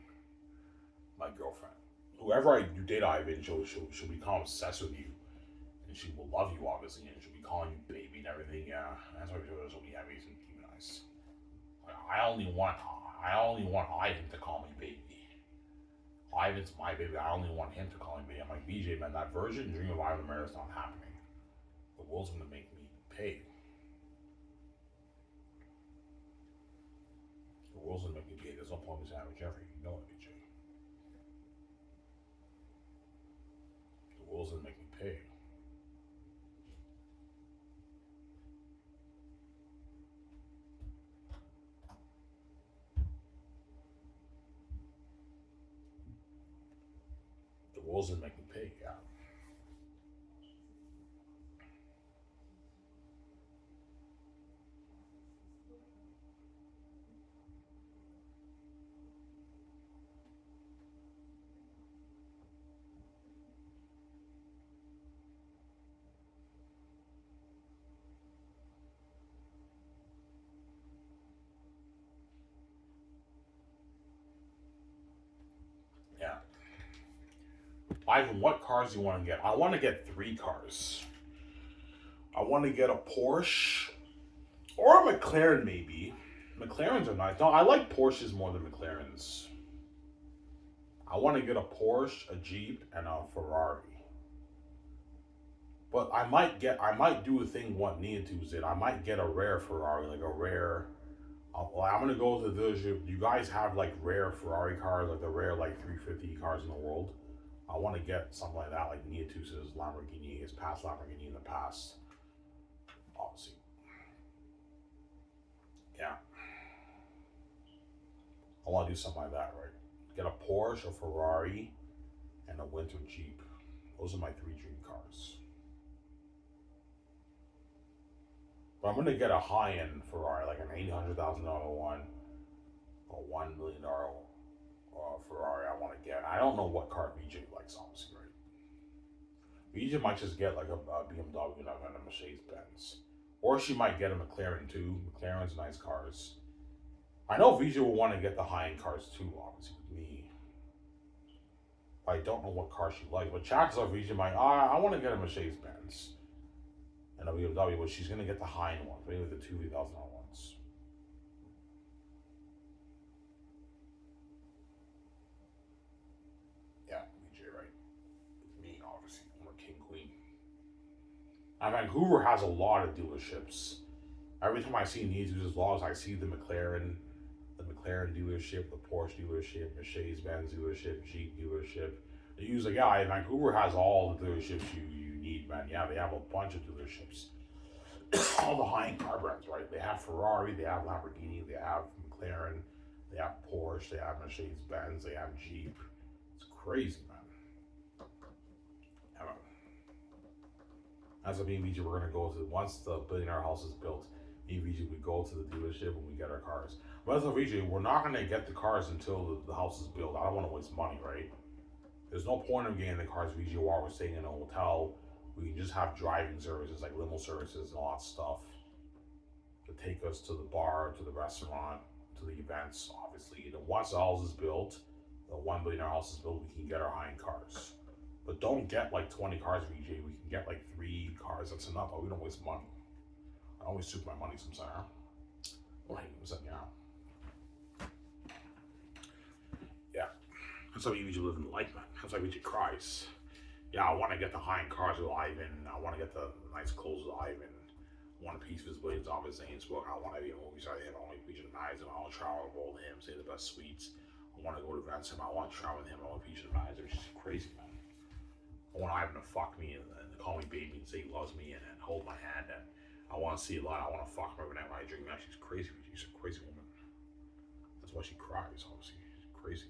My girlfriend. Whoever I do date Ivan, she'll become obsessed with you. And she will love you, obviously. And she'll be calling you baby and everything. Yeah. That's why she'll be heavy and demonized. I only want Ivan to call me baby. Ivan's my baby. I only want him to call me baby. I'm like, VJ, man, that version dream of Ivan Mara is not happening. The world's gonna make me pay. The world's gonna make me pay. There's no point in having Jeffrey. You know it, VJ. The world's gonna make me pay. The world's gonna make me pay, yeah. Yeah. Ivan, what cars do you want to get? I want to get 3 cars. I want to get a Porsche or a McLaren, maybe. McLarens are nice. No, I like Porsches more than McLarens. I want to get a Porsche, a Jeep, and a Ferrari. But I might do a thing what Nia Tuesday. I might get a rare Ferrari, like a rare. I'm gonna go to the dealership. You guys have like rare Ferrari cars, like the rare like 350 cars in the world. I want to get something like that, like Nia Tuesday's Lamborghini, his past Lamborghini in the past. Obviously, yeah. I want to do something like that, right? Get a Porsche, a Ferrari, and a winter Jeep. Those are my 3 dream cars. But I'm gonna get a high-end Ferrari, like an $800,000 one, a $1 million Ferrari. I want to get. I don't know what car VJ likes, obviously, right? VJ might just get like a BMW and a Mercedes Benz, or she might get a McLaren too. McLaren's nice cars. I know VJ will want to get the high-end cars too, obviously, with me. I don't know what car she likes, but chances are VJ might. I want to get a Mercedes Benz and a BMW, but she's gonna get the high-end ones, maybe the $2,000 ones. Yeah, VJ, right? Me, obviously, I'm a king queen. And Vancouver has a lot of dealerships. Every time I see these laws, I see the McLaren dealership, the Porsche dealership, Mercedes Benz dealership, Jeep dealership. They use like, yeah, Vancouver has all the dealerships you need, man. Yeah, they have a bunch of dealerships. All the high-end car brands, right? They have Ferrari, they have Lamborghini, they have McLaren, they have Porsche, they have Mercedes Benz, they have Jeep. It's crazy, man. Yeah. As a BVG, we're gonna go to once the billionaire house is built. BVG, we go to the dealership and we get our cars. But as a VJ, we're not gonna get the cars until the house is built. I don't want to waste money, right? There's no point of getting the cars VJ while we're staying in a hotel. We can just have driving services like limo services and all that stuff to take us to the bar, to the restaurant, to the events. Obviously, once the house is built, the $1 billion house is built, we can get our high-end cars. But don't get like 20 cars VJ. We can get like 3 cars. That's enough. But we don't waste money. I always took my money sometimes. Well, hey, what's up now? Yeah. That's why VJ Livin the life, man. That's why VJ cries. Yeah, I want to get the high-end cars with Ivan. I want to get the nice clothes with Ivan. I want a piece of his blades off his Zane's book. I want to be in movies with him. I want to be featured in magazine. I want to travel with him, say the best suites. I want to go to events with him. I want to travel with him. I want to feature in magazine. It's just crazy, man. I want Ivan to fuck me and call me baby and say he loves me and hold my hand. And I want to see a lot. I want to fuck her every night when I dream. Man, she's crazy. She's a crazy woman. That's why she cries, obviously. She's crazy.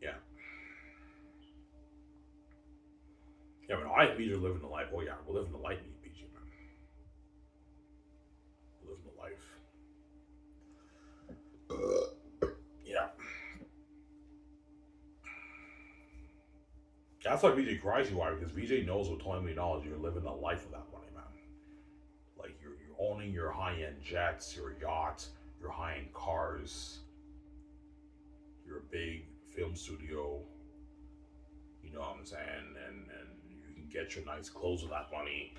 Yeah. Yeah, but I and BJ living the life. Oh yeah, we're living the life, me and BJ, man. We're living the life. Yeah. That's why BJ cries you are, because BJ knows with $20 million you're living the life of that money, man. Like you're owning your high-end jets, your yachts, your high-end cars, your big film studio. You know what I'm saying? And you can get your nice clothes with that money.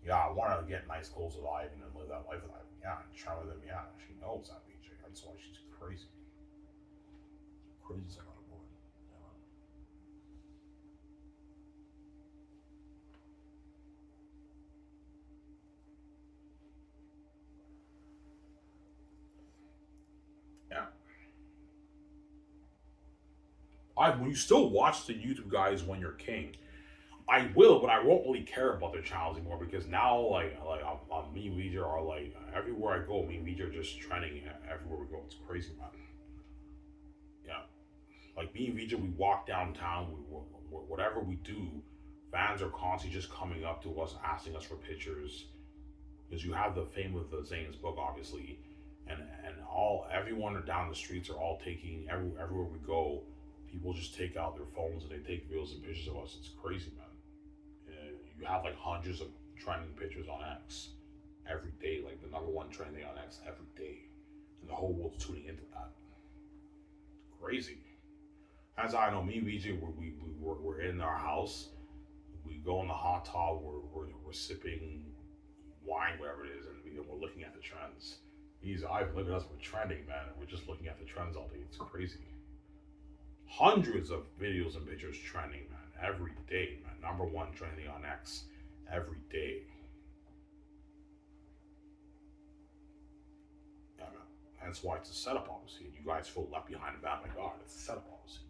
Yeah, I want to get nice clothes with Ivan and live that life with Ivan. Yeah, and travel with him. Yeah, she knows that BJ. That's why she's crazy. Crazy as I got a boy. Yeah. Will you still watch the YouTube guys when you're king? I will, but I won't really care about their channels anymore because now, like me and VJ are like everywhere I go. Me and VJ are just trending everywhere we go. It's crazy, man. Yeah, like me and VJ, we walk downtown. Whatever we do, fans are constantly just coming up to us, asking us for pictures. Because you have the fame of the Zane's book, obviously, and everyone down the streets are all taking everywhere we go. People just take out their phones and they take videos and pictures of us. It's crazy, man. You have like hundreds of trending pictures on X every day, like the #1 trending on X every day, and the whole world's tuning into that. Crazy. As I know, me and VJ, we're in our house. We go in the hot tub. We're sipping wine, whatever it is, and we're looking at the trends. I've look at us, we're trending, man. And we're just looking at the trends all day. It's crazy. Hundreds of videos and pictures trending, man, every day, man. #1 trending on X every day. Yeah, man. That's why it's a setup, obviously. You guys feel left behind about, my God, it's a setup, obviously.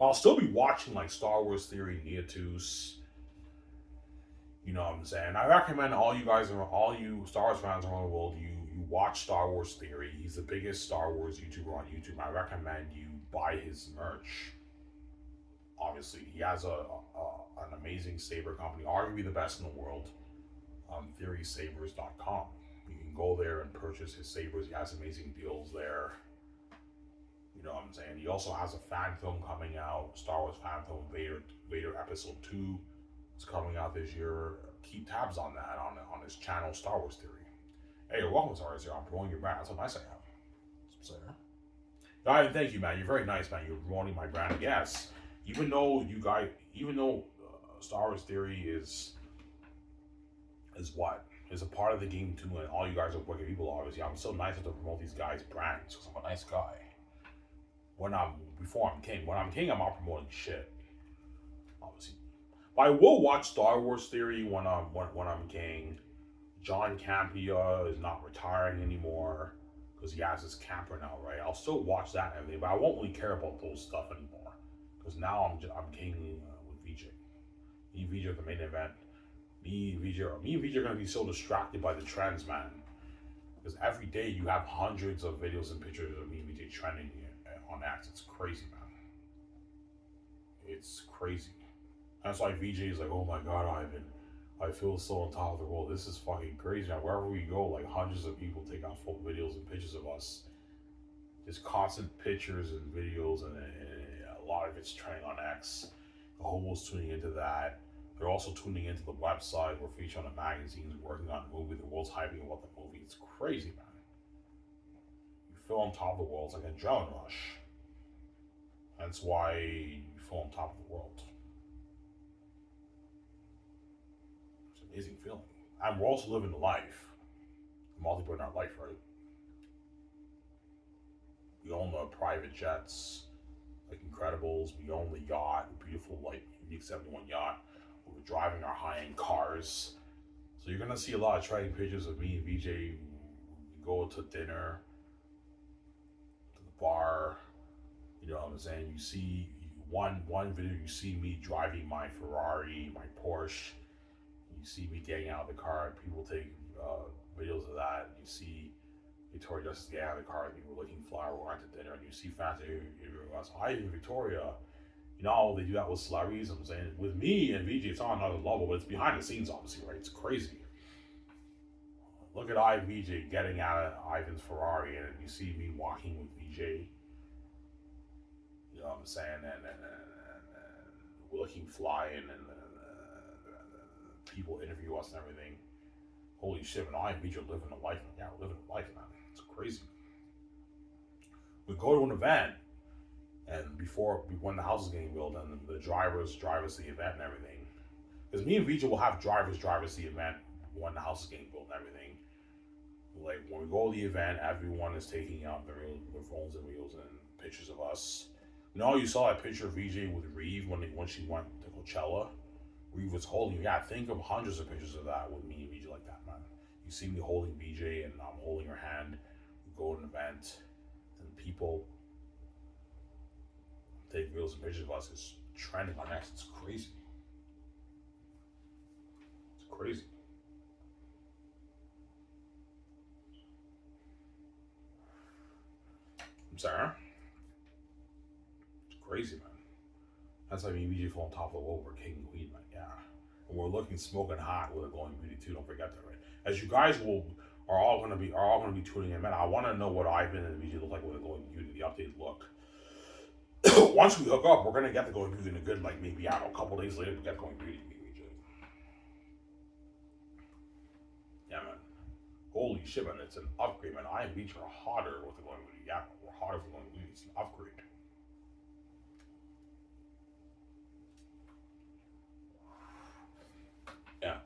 I'll still be watching like Star Wars Theory, Neatus. You know what I'm saying? I recommend all you Star Wars fans around the world, you watch Star Wars Theory. He's the biggest Star Wars YouTuber on YouTube. I recommend you buy his merch. Obviously, he has an amazing saber company, arguably the best in the world. TheorySabers.com. You can go there and purchase his sabers. He has amazing deals there. You know what I'm saying? He also has a fan film coming out, Star Wars fan film, Vader Episode 2. It's coming out this year. Keep tabs on that on his channel, Star Wars Theory. Hey, you're welcome, Star Wars Theory. I'm promoting your brand. That's how nice I am. That's what I'm saying, huh? Thank you, man. You're very nice, man. You're promoting my brand. Yes. Even though Star Wars Theory is what? Is a part of the game too, and all you guys are wicked people, obviously. I'm so nice to promote these guys' brands because I'm a nice guy. Before I'm king. When I'm king, I'm not promoting shit. Obviously. But I will watch Star Wars Theory when I'm king. John Campea is not retiring anymore because he has his camper now, right? I'll still watch that and everything, but I won't really care about those stuff anymore because now I'm king with VJ. Me and VJ are the main event. Me and VJ are gonna be so distracted by the trends, man. Because every day you have hundreds of videos and pictures of me and VJ trending on X. It's crazy, man. It's crazy. That's why VJ is like, oh my god, Ivan, I feel so on top of the world. This is fucking crazy. Now, wherever we go, like hundreds of people take out full videos and pictures of us. Just constant pictures and videos, and a lot of it's trending on X. The whole world's tuning into that. They're also tuning into the website. We're featured on the magazines, working on a movie. The world's hyping about the movie. It's crazy, man. You feel on top of the world. It's like a adrenaline rush. That's why you feel on top of the world. It's an amazing feeling. And we're also living the life. Multi-billionaire life, right? We own the private jets, like Incredibles. We own the yacht, the beautiful, like, unique 71 yacht. We're driving our high-end cars. So you're gonna see a lot of trending pictures of me and VJ. We go to dinner, to the bar. You know what I'm saying? You see one video. You see me driving my Ferrari, my Porsche. You see me getting out of the car. People take videos of that. You see Victoria just get out of the car, people were licking flower, we're going to dinner, and you see fans us, hi Victoria. You know, they do that with celebrities. I'm saying with me and VJ, it's on another level, but it's behind the scenes, obviously, right? It's crazy. Look at VJ getting out of Ivan's Ferrari, and you see me walking with VJ. You know what I'm saying? And we're looking flying, and people interview us and everything. Holy shit, and I and VJ are living a life. Yeah, we're living a life, man. It's crazy. We go to an event, and when the house is getting built, and the drivers drive us to the event and everything. Because me and VJ will have drivers drive us to the event when the house is getting built and everything. Like, when we go to the event, everyone is taking out their phones and reels and pictures of us. You know, you saw that picture of VJ with Reeve when she went to Coachella? Reeve was holding, think of hundreds of pictures of that with me and VJ like that, man. You see me holding VJ and I'm holding her hand. We go to an event and people take videos and pictures of us. It's trending on X. It's crazy. It's crazy. I'm sorry. It's crazy, man. That's why me and VJ fall on top of the world. We're king and queen, man. Yeah. And we're looking smoking hot with a glowing beauty too. Don't forget that, right? As you guys are all gonna be tuning in, man. I want to know what Ivan and VJ look like with a glowing beauty, the updated look. Once we hook up, we're gonna get the glowing beauty in a good, like, maybe, I don't know, a couple days later, we get glowing beauty. Yeah, man. Holy shit, man. It's an upgrade, man. I and VJ are hotter with the glowing beauty. Yeah, we're hotter with the glowing beauty. It's an upgrade. Yeah.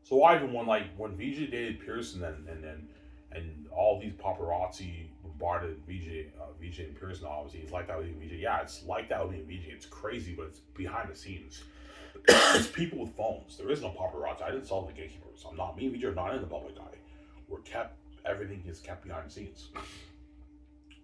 So Ivan, when VJ dated Pearson and all these paparazzi bombarded VJ and Pearson, obviously it's like that with VJ. Yeah, it's like that with VJ. It's crazy, but it's behind the scenes. It's people with phones. There is no paparazzi. I didn't solve the gatekeepers. Me and VJ are not in the public eye. Everything is kept behind the scenes.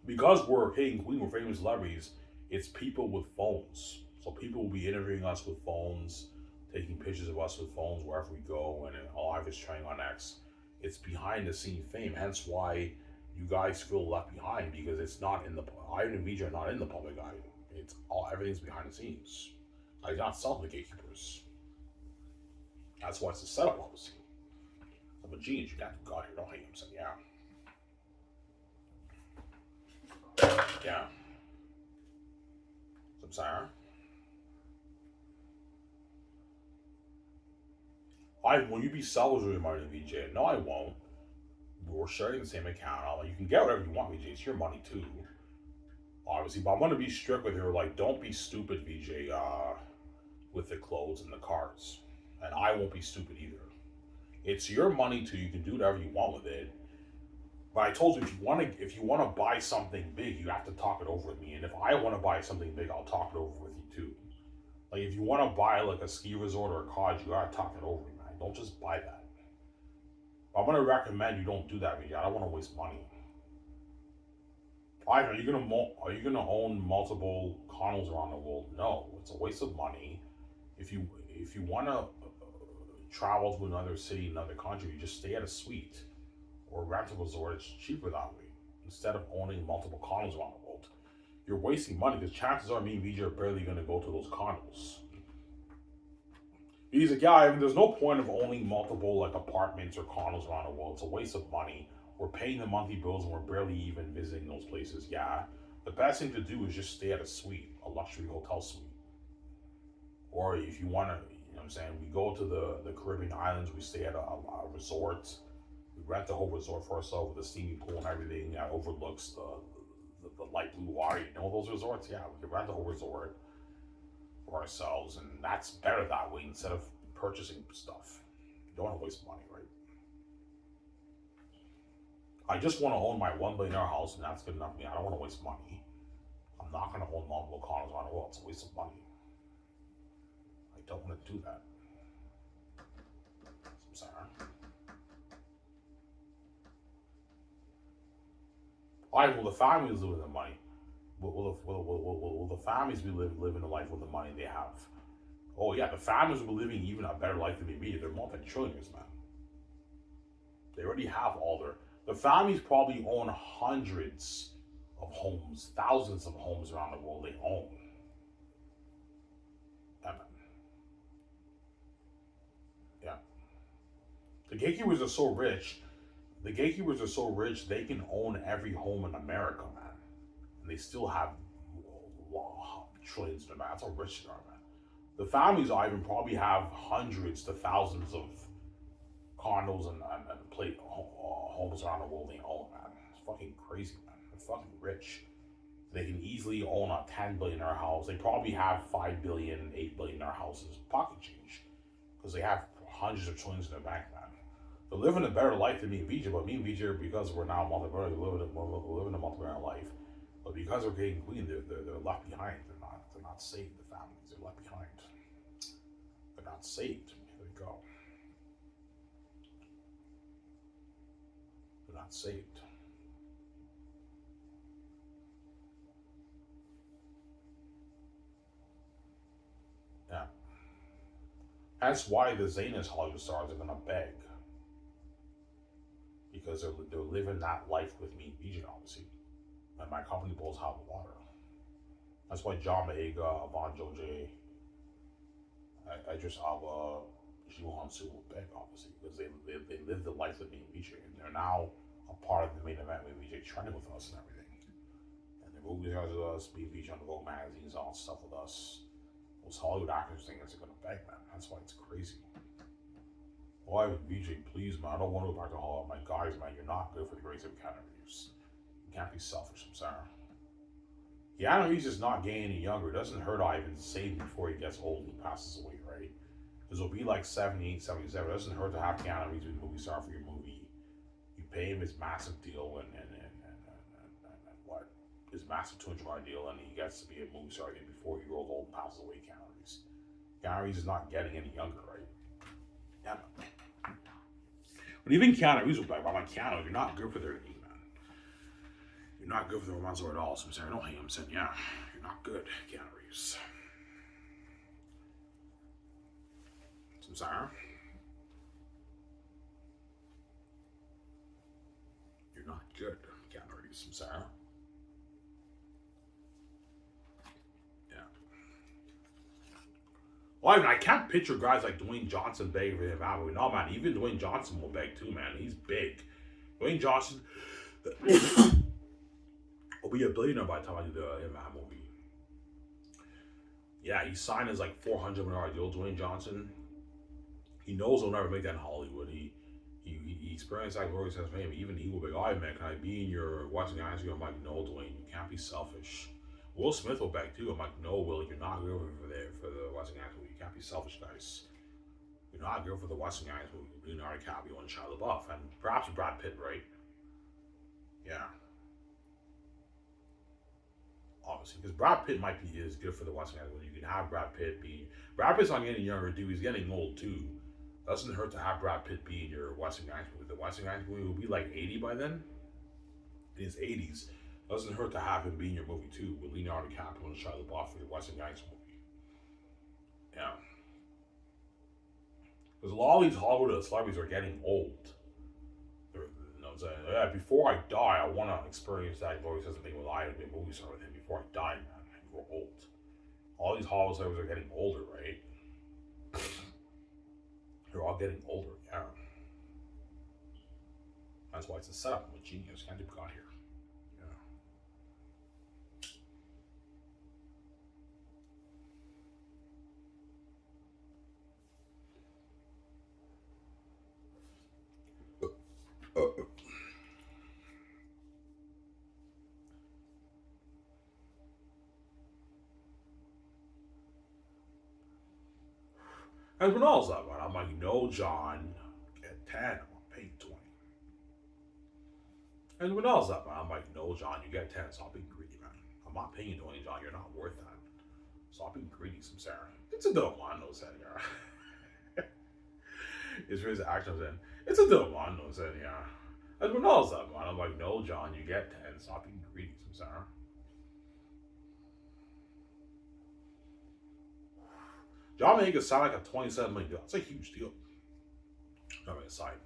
Because we're king, queen, we're famous celebrities, it's people with phones. So people will be interviewing us with phones, taking pictures of us with phones wherever we go, and live is trending on X. It's behind the scene fame, hence why you guys feel left behind, because it's not in the, Ivan and VJ are not in the public eye. Everything's behind the scenes. Like, not selling the gatekeepers. That's why it's a setup, obviously. I'm a genius, you got to go out here, don't hate him, so yeah. Yeah. So I'm sorry. Will you be selfish with your money, VJ? No, I won't. We're sharing the same account. You can get whatever you want, VJ. It's your money too, obviously. But I'm gonna be strict with her. Like, don't be stupid, VJ, with the clothes and the cars. And I won't be stupid either. It's your money too. You can do whatever you want with it. But I told you, if you want to buy something big, you have to talk it over with me. And if I want to buy something big, I'll talk it over with you too. Like, if you want to buy like a ski resort or a cottage, you gotta talk it over with me, man. Don't just buy that. I'm gonna recommend you don't do that, VJ. I don't want to waste money. Ivan, are you gonna own multiple condos around the world? No, it's a waste of money. If you want to travel to another city, another country, you just stay at a suite. or rent a resort. It's cheaper that way. Instead of owning multiple condos around the world, you're wasting money because chances are me and VJ are barely going to go to those condos. He's like, yeah, I mean, there's no point of owning multiple like apartments or condos around the world. It's a waste of money. We're paying the monthly bills and we're barely even visiting those places. Yeah, the best thing to do is just stay at a suite, a luxury hotel suite. Or if you want to, you know what I'm saying, we go to the Caribbean islands, we stay at a resort. We rent the whole resort for ourselves with a steamy pool and everything that overlooks the light blue water. You know those resorts? Yeah, we could rent the whole resort for ourselves, and that's better that way instead of purchasing stuff. You don't want to waste money, right? I just want to own my $1 billion house, and that's good enough for me. I don't want to waste money. I'm not going to own multiple condos around the world. It's a waste of money. I don't want to do that. I'm sorry. All right, well, the families live with the money. Will the families be living the life with the money they have? Oh yeah, the families will be living even a better life than me. They're multi-trillionaires, man. They already have the families probably own hundreds of homes, thousands of homes around the world they own. Yeah, man. Yeah. The gatekeepers are so rich. They can own every home in America, man. And they still have trillions in their bank. That's how rich they are, man. The families I even probably have hundreds to thousands of condos and homes around the world they own, man. It's fucking crazy, man. They're fucking rich. They can easily own a $10 billion house. They probably have $5 billion, $8 billion houses, pocket change, because they have hundreds of trillions in their bank, man. They're living a better life than me and VJ, but me and VJ, because we're now multi-billionaires, we're living a multi-billionaire life. But because we're getting clean, they're left behind. They're not saved. The families, they're left behind. They're not saved. There we go. They're not saved. Yeah. That's why the Zanus Hollywood stars are gonna beg. Because they're living that life with me, VJ, obviously. And my company blows hot water. That's why John Boyega, Von Joje, Idris Alba, Jiwon Su will beg, obviously, because they live the life with me and VJ, and they're now a part of the main event with VJ trending with us and everything. And the movie stars with us, me and VJ on the Vogue magazines, all stuff with us. Those Hollywood actors think they're gonna beg, man. That's why it's crazy. Why, VJ, please, man, I don't want to go back to Hollywood. My guys, man, you're not good for the grades of Keanu Reeves. You can't be selfish, I'm sorry. Keanu Reeves is not getting any younger. It doesn't hurt Ivan to save him before he gets old and he passes away, right? Because he'll be like 78, 77. It doesn't hurt to have Keanu Reeves be the movie star for your movie. You pay him his massive deal and what? His massive $200 deal, and he gets to be a movie star again before he grows old and passes away, Keanu Reeves. Keanu Reeves is not getting any younger, right? Yeah. But even Keanu Reeves will be like, I'm like, Keanu, you're not good for their game, man. You're not good for the romance at all. So I'm saying, I don't hate him. I'm saying, yeah, you're not good, Keanu Reeves. So I'm sorry. You're not good, Keanu Reeves. I'm sorry. Yeah. Well, I mean, I can't picture guys like Dwayne Johnson begging for him. No, man, even Dwayne Johnson will beg too, man. He's big. Dwayne Johnson will be a billionaire by the time I do the Ant-Man movie. Yeah, he signed his like $400 million deal, Dwayne Johnson. He knows he'll never make that in Hollywood. He experienced that glorious sense of fame. Even he will be like, all right, man, can I be in your Western Guys? I'm like, no, Dwayne, you can't be selfish. Will Smith will beg too. I'm like, no, Will, you're not good for the Western Guys movie. You can't be selfish, guys. You're not good for the Western Guys movie. Leonardo DiCaprio and Shia LaBeouf, and perhaps Brad Pitt, right? Yeah. Obviously, because Brad Pitt might be as good for the Western Guys movie. You can have Brad Pitt be. Brad Pitt's not getting younger, dude. He's getting old too. Doesn't hurt to have Brad Pitt be in your Western Guys movie. The Western Guys movie will be like 80 by then. In his 80s. Doesn't hurt to have him be in your movie too, with Leonardo DiCaprio and Shia LaBeouf for your Western Guys movie. Yeah. Because a lot of these Hollywood celebrities are getting old. You know what I'm saying? Yeah, before I die, I want to experience that. He always says the thing with I to be a movie star with him. Before I die, man, I grow old. All these Hollywood stars are getting older, right? They're all getting older, yeah. That's why it's a setup. I'm a genius. Can't do got here. Yeah. And when I was up, I'm like, no, John, get 10, I'm gonna pay you 20. And when I was up, I'm like, no, John, you get 10, so I'll be greedy, man. I'm not paying you 20, John, you're not worth that. So I'll be greedy, some Sarah. It's a dope one, no said, yeah. It's really action in. It's a dope one, no said, yeah. And when I was up, I'm like, no, John, you get 10, so I'll be greedy, some Sarah. John make it sound like a $27 million deal. It's a huge deal. I mean, signed.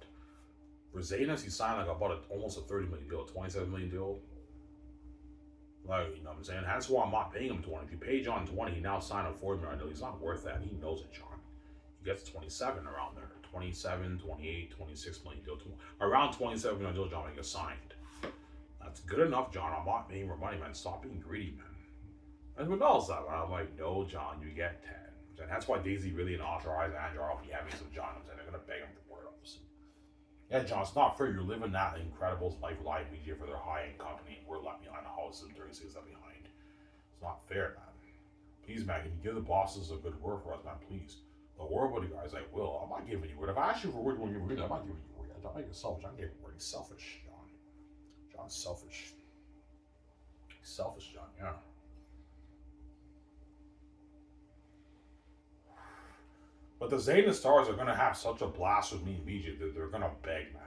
For Zaynus, he signed like about almost a $30 million deal, a $27 million deal. Like, you know what I'm saying? That's why I'm not paying him 20. If you pay John 20, he now signed a $40 million deal. He's not worth that. He knows it, John. He gets 27 around there. 27, 28, 26 million deal. Around 27 million deal, John gets signed. That's good enough, John. I'm not paying more money, man. Stop being greedy, man. And who knows that? I'm like, no, John, you get 10. And that's why Daisy really and authorized Andrew will be having some John. And they're going to beg him for more ups. Yeah, John, it's not fair. You're living that incredible life live media for their high-end company. We're left behind the house and 36 left behind. It's not fair, man. Please, man, can you give the bosses a good word for us, man? Please. The word with you guys, I will. I'm not giving you word. If I ask you for word when you're reading, I'm not giving you word. Don't make it selfish. I'm giving word. He's selfish, John. John's selfish. He's selfish, John, yeah. But the Zayn stars are going to have such a blast with me and VJ that they're going to beg, man.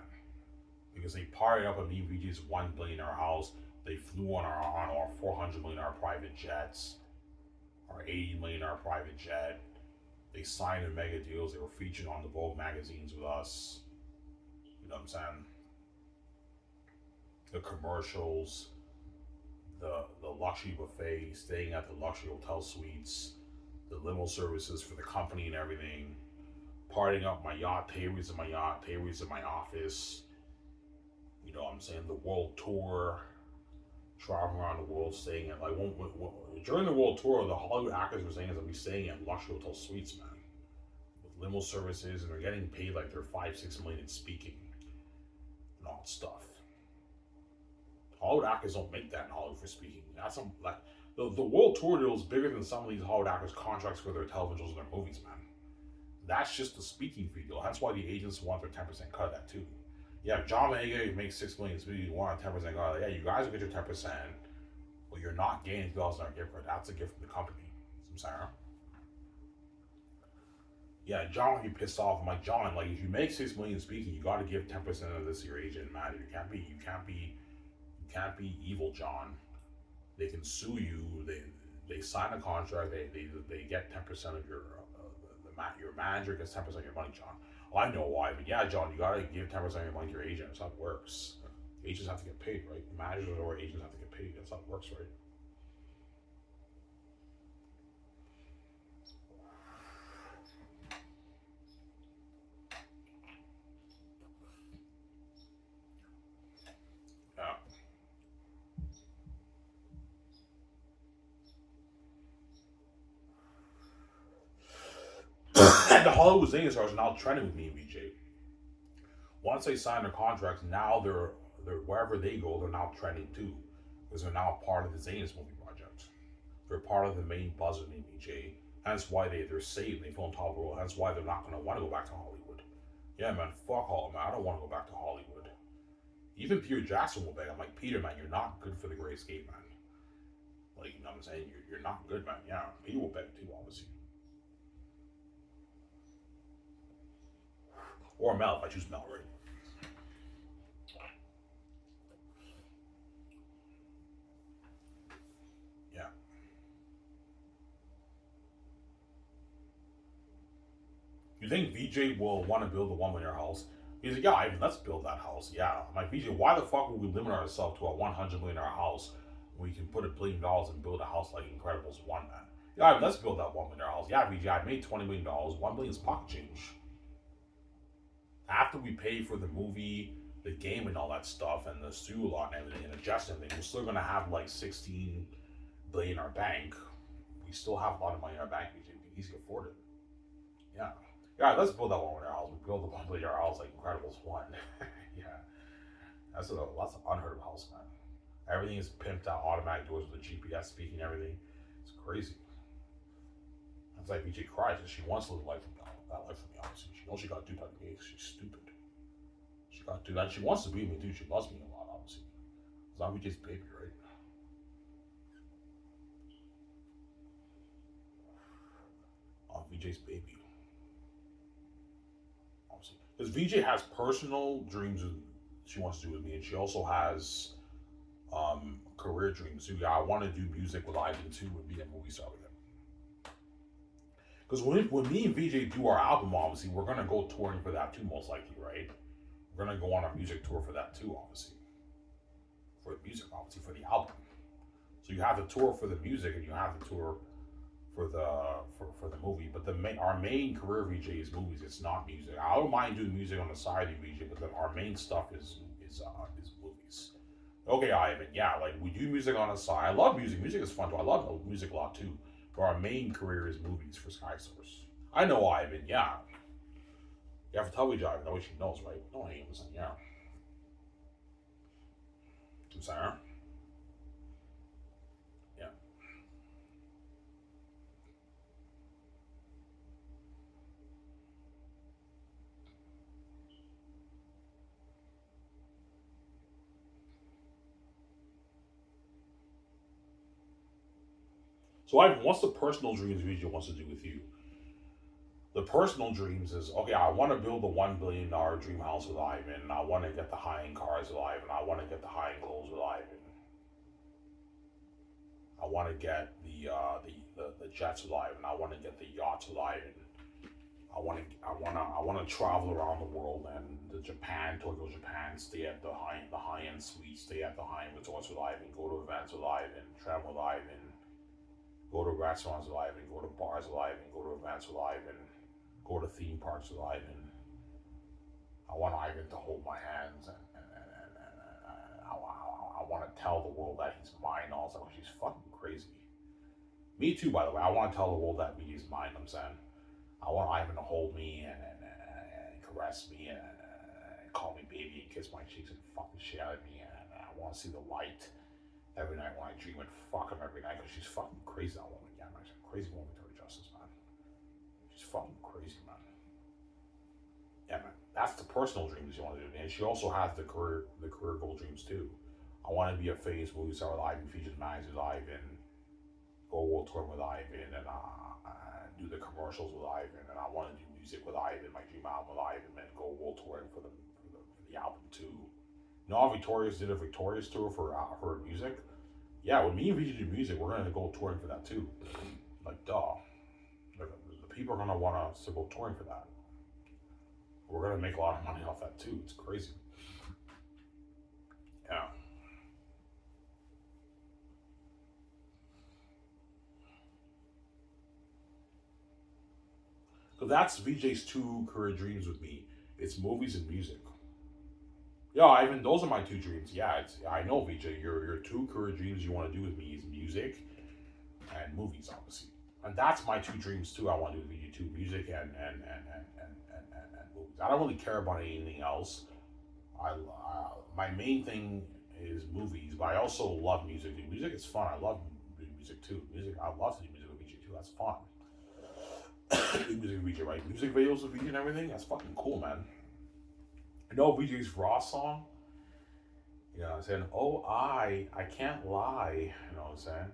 Because they partied up at me and VJ's $1 billion house. They flew on our $400 million private jets, our $80 million private jet. They signed in mega deals. They were featured on the Vogue magazines with us. You know what I'm saying? The commercials, the luxury buffet, staying at the luxury hotel suites, the limo services for the company and everything, partying up my yacht, Tary's in my yacht, Tary's in my office, you know what I'm saying, the world tour, traveling around the world, staying at, like, during the world tour, the Hollywood actors were saying is that we staying at luxury hotel suites, man, with limo services, and they're getting paid like they're $5-6 million in speaking, and all that stuff. Hollywood actors don't make that in Hollywood for speaking. That's some, like, the world tour deal is bigger than some of these Hollywood actors' contracts for their television shows and their movies, man. That's just the speaking fee deal. That's why the agents want their 10% cut of that too. Yeah, if John Mayega makes $6 million, you want a 10% cut. Like, yeah, you guys will get your 10%, but you're not getting $2,000 gift card. That's a gift from the company. I'm sorry. Yeah, John would be pissed off. I'm like, John, like, if you make $6 million speaking, you got to give 10% of this to your agent, man. You can't be evil, John. They can sue you. They sign a contract. They get 10% of your manager gets 10% of your money, John. Well, I know why, but yeah, John, you gotta give 10% of your money to your agent. That's how it works. Agents have to get paid, right? Managers or agents have to get paid. That's how it works, right? And the Hollywood Zany stars are now trending with me and VJ. Once they sign their contracts, now they're wherever they go, they're now trending too, because they're now part of the Zaynus movie project. They're part of the main buzz with me and VJ. Hence why they're safe. They feel on top of the world. Hence why they're not going to want to go back to Hollywood. Yeah, man, fuck Hollywood, man. I don't want to go back to Hollywood. Even Peter Jackson will beg. I'm like, Peter, man, you're not good for the Great Escape, man. Like, you know what I'm saying? You're not good, man. Yeah, Peter will beg too, obviously. Or Mel, if I choose Mel, right? Yeah. You think VJ will want to build a $1 million house? He's like, yeah, Ivan, let's build that house. Yeah. I'm like, VJ, why the fuck would we limit ourselves to a $100 million house when we can put $1 billion and build a house like Incredibles 1, man? Yeah, Ivan, let's build that $1 million house. Yeah, VJ, I made $20 million. $1 million is pocket change. After we pay for the movie, the game, and all that stuff, and the studio lot and everything, and adjust everything, we're still gonna have like 16 billion in our bank. We still have a lot of money in our bank. We can easily afford it. Yeah. Yeah, let's build that $1 million house. We build the $1 million house like Incredibles 1. Yeah. That's an unheard of house, man. Everything is pimped out, automatic doors with the GPS speaking, everything. It's crazy. It's like VJ cries and she wants to live that life from me, obviously. She knows she gotta do that to me because she's stupid. She gotta do that. She wants to be with me, dude. She loves me a lot, obviously. It's not VJ's baby, right? VJ's baby. Obviously. Because VJ has personal dreams she wants to do with me, and she also has career dreams. So yeah, I want to do music with Ivan too and be a movie star with him. Because when me and VJ do our album, obviously, we're gonna go touring for that too, most likely, right? We're gonna go on a music tour for that too, obviously. For the music, obviously, for the album. So you have the tour for the music, and you have the tour for the movie. But our main career VJ is movies. It's not music. I don't mind doing music on the side of VJ, but then our main stuff is movies. Okay, Ivan. Yeah, like we do music on the side. I love music. Music is fun too. I love music a lot too. But our main career is movies for Sky Source. I know Ivan. Yeah. You have to tell VJ Ivan. That way she knows, right? No, I ain't listening. Yeah. I'm sorry. Yeah. So Ivan, what's the personal dreams VJ wants to do with you? The personal dreams is okay. I want to build the $1 billion dream house with Ivan. I want to get the high end cars with Ivan. I want to get the high end clothes with Ivan. I want to get the jets with Ivan. I want to get the yachts with Ivan. I want to travel around the world and the Japan, Tokyo, Japan. Stay at the high end suites. Stay at the high end resorts with Ivan. Go to events with Ivan. Travel with Ivan. Go to restaurants with Ivan. Go to bars with Ivan. Go to events with Ivan. Go to theme parks with Ivan. I want Ivan to hold my hands and I want to tell the world that he's mine. Also, she's fucking crazy. Me too, by the way. I want to tell the world that he's mine. I'm saying, I want Ivan to hold me and caress me and call me baby and kiss my cheeks and fuck the shit out of me. And I want to see the light every night when I dream and fuck him every night because she's fucking crazy. That woman, yeah, man. She's a crazy woman to her justice, man. She's fucking crazy, man. Yeah, man. That's the personal dreams you want to do. And she also has the career goal dreams too. I want to be a famous movie star with Ivan, featured magazines with Ivan, go world tour with Ivan, and do the commercials with Ivan. And I want to do music with Ivan, my dream album with Ivan, and go world touring for the album too. You know how Victorious did a Victorious tour for her music? Yeah, when me and VJ do music, we're gonna go touring for that too. Like, duh. The people are gonna want us to go touring for that. We're gonna make a lot of money off that too. It's crazy. Yeah. So that's VJ's two career dreams with me. It's movies and music. Yeah, Ivan, those are my two dreams. Yeah, I know VJ. Your two career dreams you want to do with me is music and movies, obviously. And that's my two dreams too. I want to do with VJ too, music and movies. I don't really care about anything else. My main thing is movies, but I also love music. Music is fun. I love doing music too. I love to do music with VJ too. That's fun. Music with VJ, right? Music videos with VJ and everything. That's fucking cool, man. You know VJ's Raw song? You know what I'm saying? Oh, I can't lie. You know what I'm saying?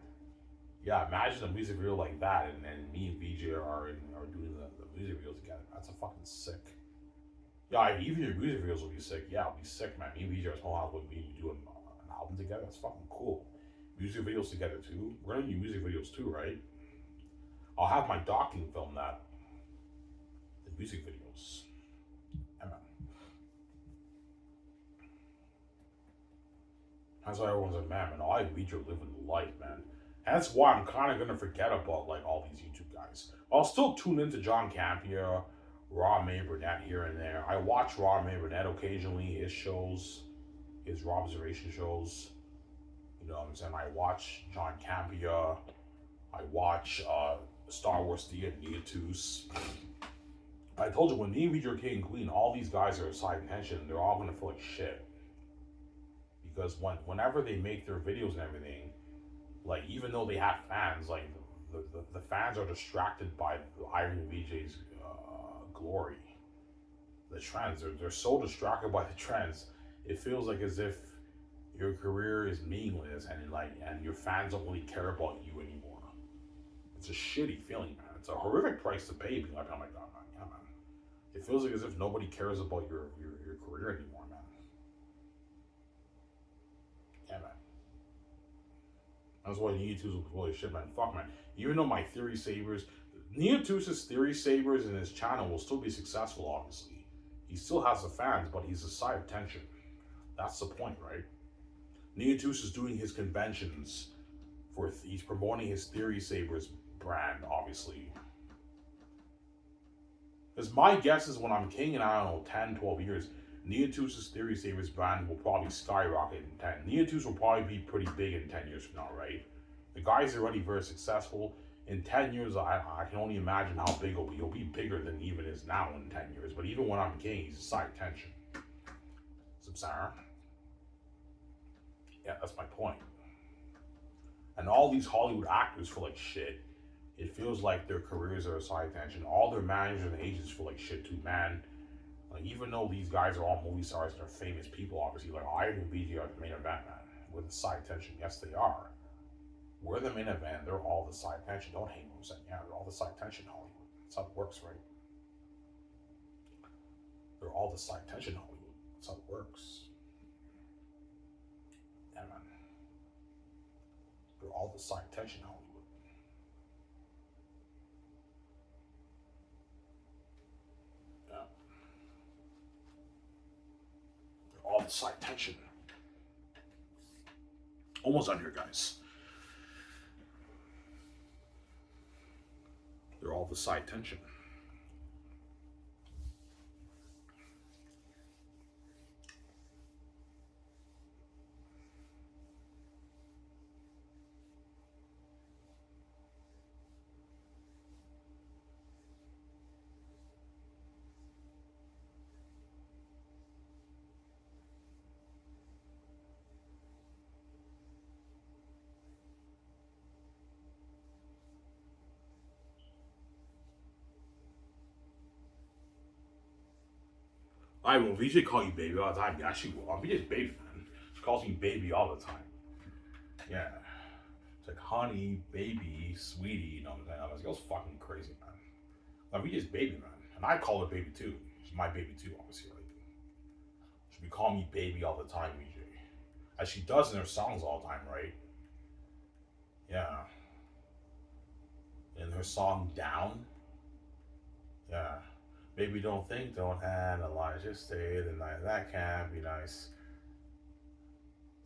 Yeah, imagine a music video like that, and then me and VJ are doing the music videos together. That's a fucking sick. Yeah, even your music videos will be sick. Yeah, it'll be sick, man. Me and VJ are small house when we do an album together. That's fucking cool. Music videos together too. We're gonna do music videos too, right? I'll have my docking film that. The music videos. Yeah, man. That's why everyone's like, man, I VJ Livin life, man. That's why I'm kind of gonna forget about like all these YouTube guys. I'll still tune into John Campia, Raw May Burnett here and there. I watch Raw May Burnett occasionally, his shows, his Raw Observation shows. You know what I'm saying? I watch John Campia. I watch Star Wars Neatus. I told you when me and VJ are king and queen, all these guys are side contention. They're all gonna feel like shit because whenever they make their videos and everything, like even though they have fans, like the fans are distracted by Ivan and VJ's glory. The trends, they're so distracted by the trends. It feels like as if your career is meaningless and your fans don't really care about you anymore. It's a shitty feeling, man. It's a horrific price to pay. Being like, oh my god, man, yeah, man. It feels like as if nobody cares about your career anymore, man. Yeah, man. That's why Neatus was holy shit, man. Fuck, man. Even though my Theory Sabers, Neatus's Theory Sabers and his channel will still be successful, obviously. He still has the fans, but he's a side of tension. That's the point, right? Neatus is doing his conventions he's promoting his Theory Sabers brand, obviously. Because my guess is when I'm king in, I don't know, 10, 12 years, Neatus's Theory Sabers brand will probably skyrocket in 10. Neatus will probably be pretty big in 10 years from now, right? The guy's already very successful. In 10 years, I can only imagine how big he'll be. He'll be bigger than he even is now in 10 years. But even when I'm king, he's a side tension. Samsara. Yeah, that's my point. And all these Hollywood actors feel like shit. It feels like their careers are a side tension. All their managers and agents feel like shit too, man. Like, even though these guys are all movie stars and are famous people, obviously, like Ivan and VJ are the main event, man. With the side tension, yes, they are. We're the main event. They're all the side tension. Don't hate what I'm saying. Yeah, they're all the side tension Hollywood. That's how it works, right? They're all the side tension Hollywood. That's how it works. Yeah, man. They're all the side tension Hollywood. Yeah. They're all the side tension. Almost done here, guys. They're all the side tension. I will. VJ call you baby all the time. Yeah, she will. VJ's baby, man. She calls me baby all the time. Yeah. It's like honey, baby, sweetie, you know what I'm saying? I was like, that's fucking crazy, man. Like, VJ's baby, man. And I call her baby too. She's my baby too, obviously. Like, she'll be calling me baby all the time, VJ. As she does in her songs all the time, right? Yeah. In her song Down. Yeah. Baby, don't think, don't analyze, just stay the night. That can't be nice.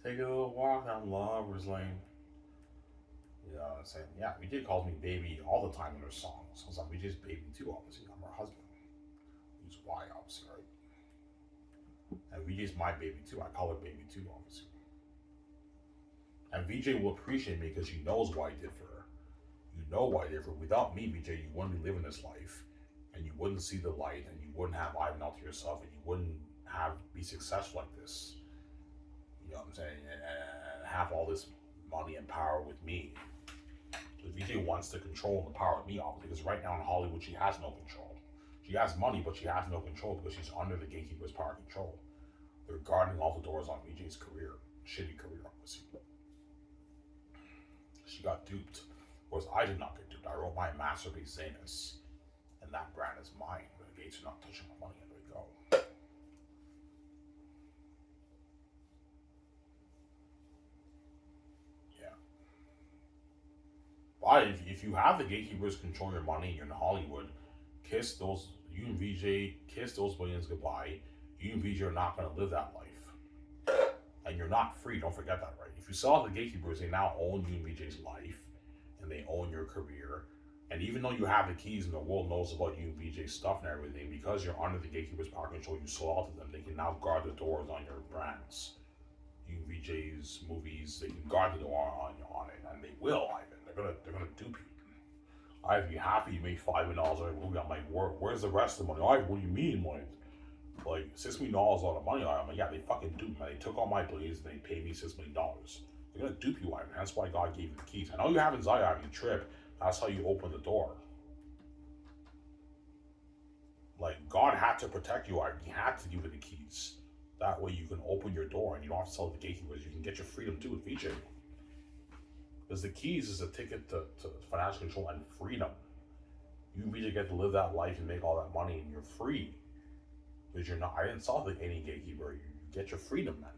Take a little walk down Lover's Lane. You know what I'm saying? Yeah, VJ calls me baby all the time in her songs. I was like, VJ's baby too, obviously. I'm her husband. Who's why, obviously, right? And VJ's my baby too. I call her baby too, obviously. And VJ will appreciate me because she knows what I did for her. You know what I did for her. Without me, VJ, you wouldn't be living this life. And you wouldn't see the light, and you wouldn't have Ivan out to yourself, and you wouldn't be successful like this. You know what I'm saying? And have all this money and power with me. But VJ wants to control the power of me, obviously, because right now in Hollywood, she has no control. She has money, but she has no control because she's under the gatekeeper's power control. They're guarding all the doors on VJ's career. Shitty career, obviously. She got duped. Whereas I did not get duped. I wrote my masterpiece, Zanus. And that brand is mine. The gates are not touching my money. And there we go. Yeah. But if you have the gatekeepers control your money, you're in Hollywood, kiss those, you and VJ, kiss those millions goodbye. You and VJ are not going to live that life. And you're not free. Don't forget that, right? If you sell out the gatekeepers, they now own you and VJ's life, and they own your career. And even though you have the keys and the world knows about you and VJ's stuff and everything, because you're under the gatekeepers' power control, you sold out to them. They can now guard the doors on your brands. You and VJ's movies, they can guard the door on it, and they will, Ivan. They're gonna dupe you. Ivan, you happy you made $5 million on a movie? I'm like, where's the rest of the money? Ivan, what do you mean, like $6 million is a lot of money? I'm like, yeah, they fucking duped me. They took all my blades and they paid me $6 million. They're gonna dupe you, Ivan. That's why God gave you the keys. I know you have anxiety, Ivan. You trip. That's how you open the door. Like, God had to protect you, Ivan. He had to give you the keys. That way you can open your door and you don't have to sell the gatekeepers. You can get your freedom too with VJ. Because the keys is a ticket to financial control and freedom. You and VJ get to live that life and make all that money and you're free. Because you're not, I didn't sell to any gatekeeper. You get your freedom, man.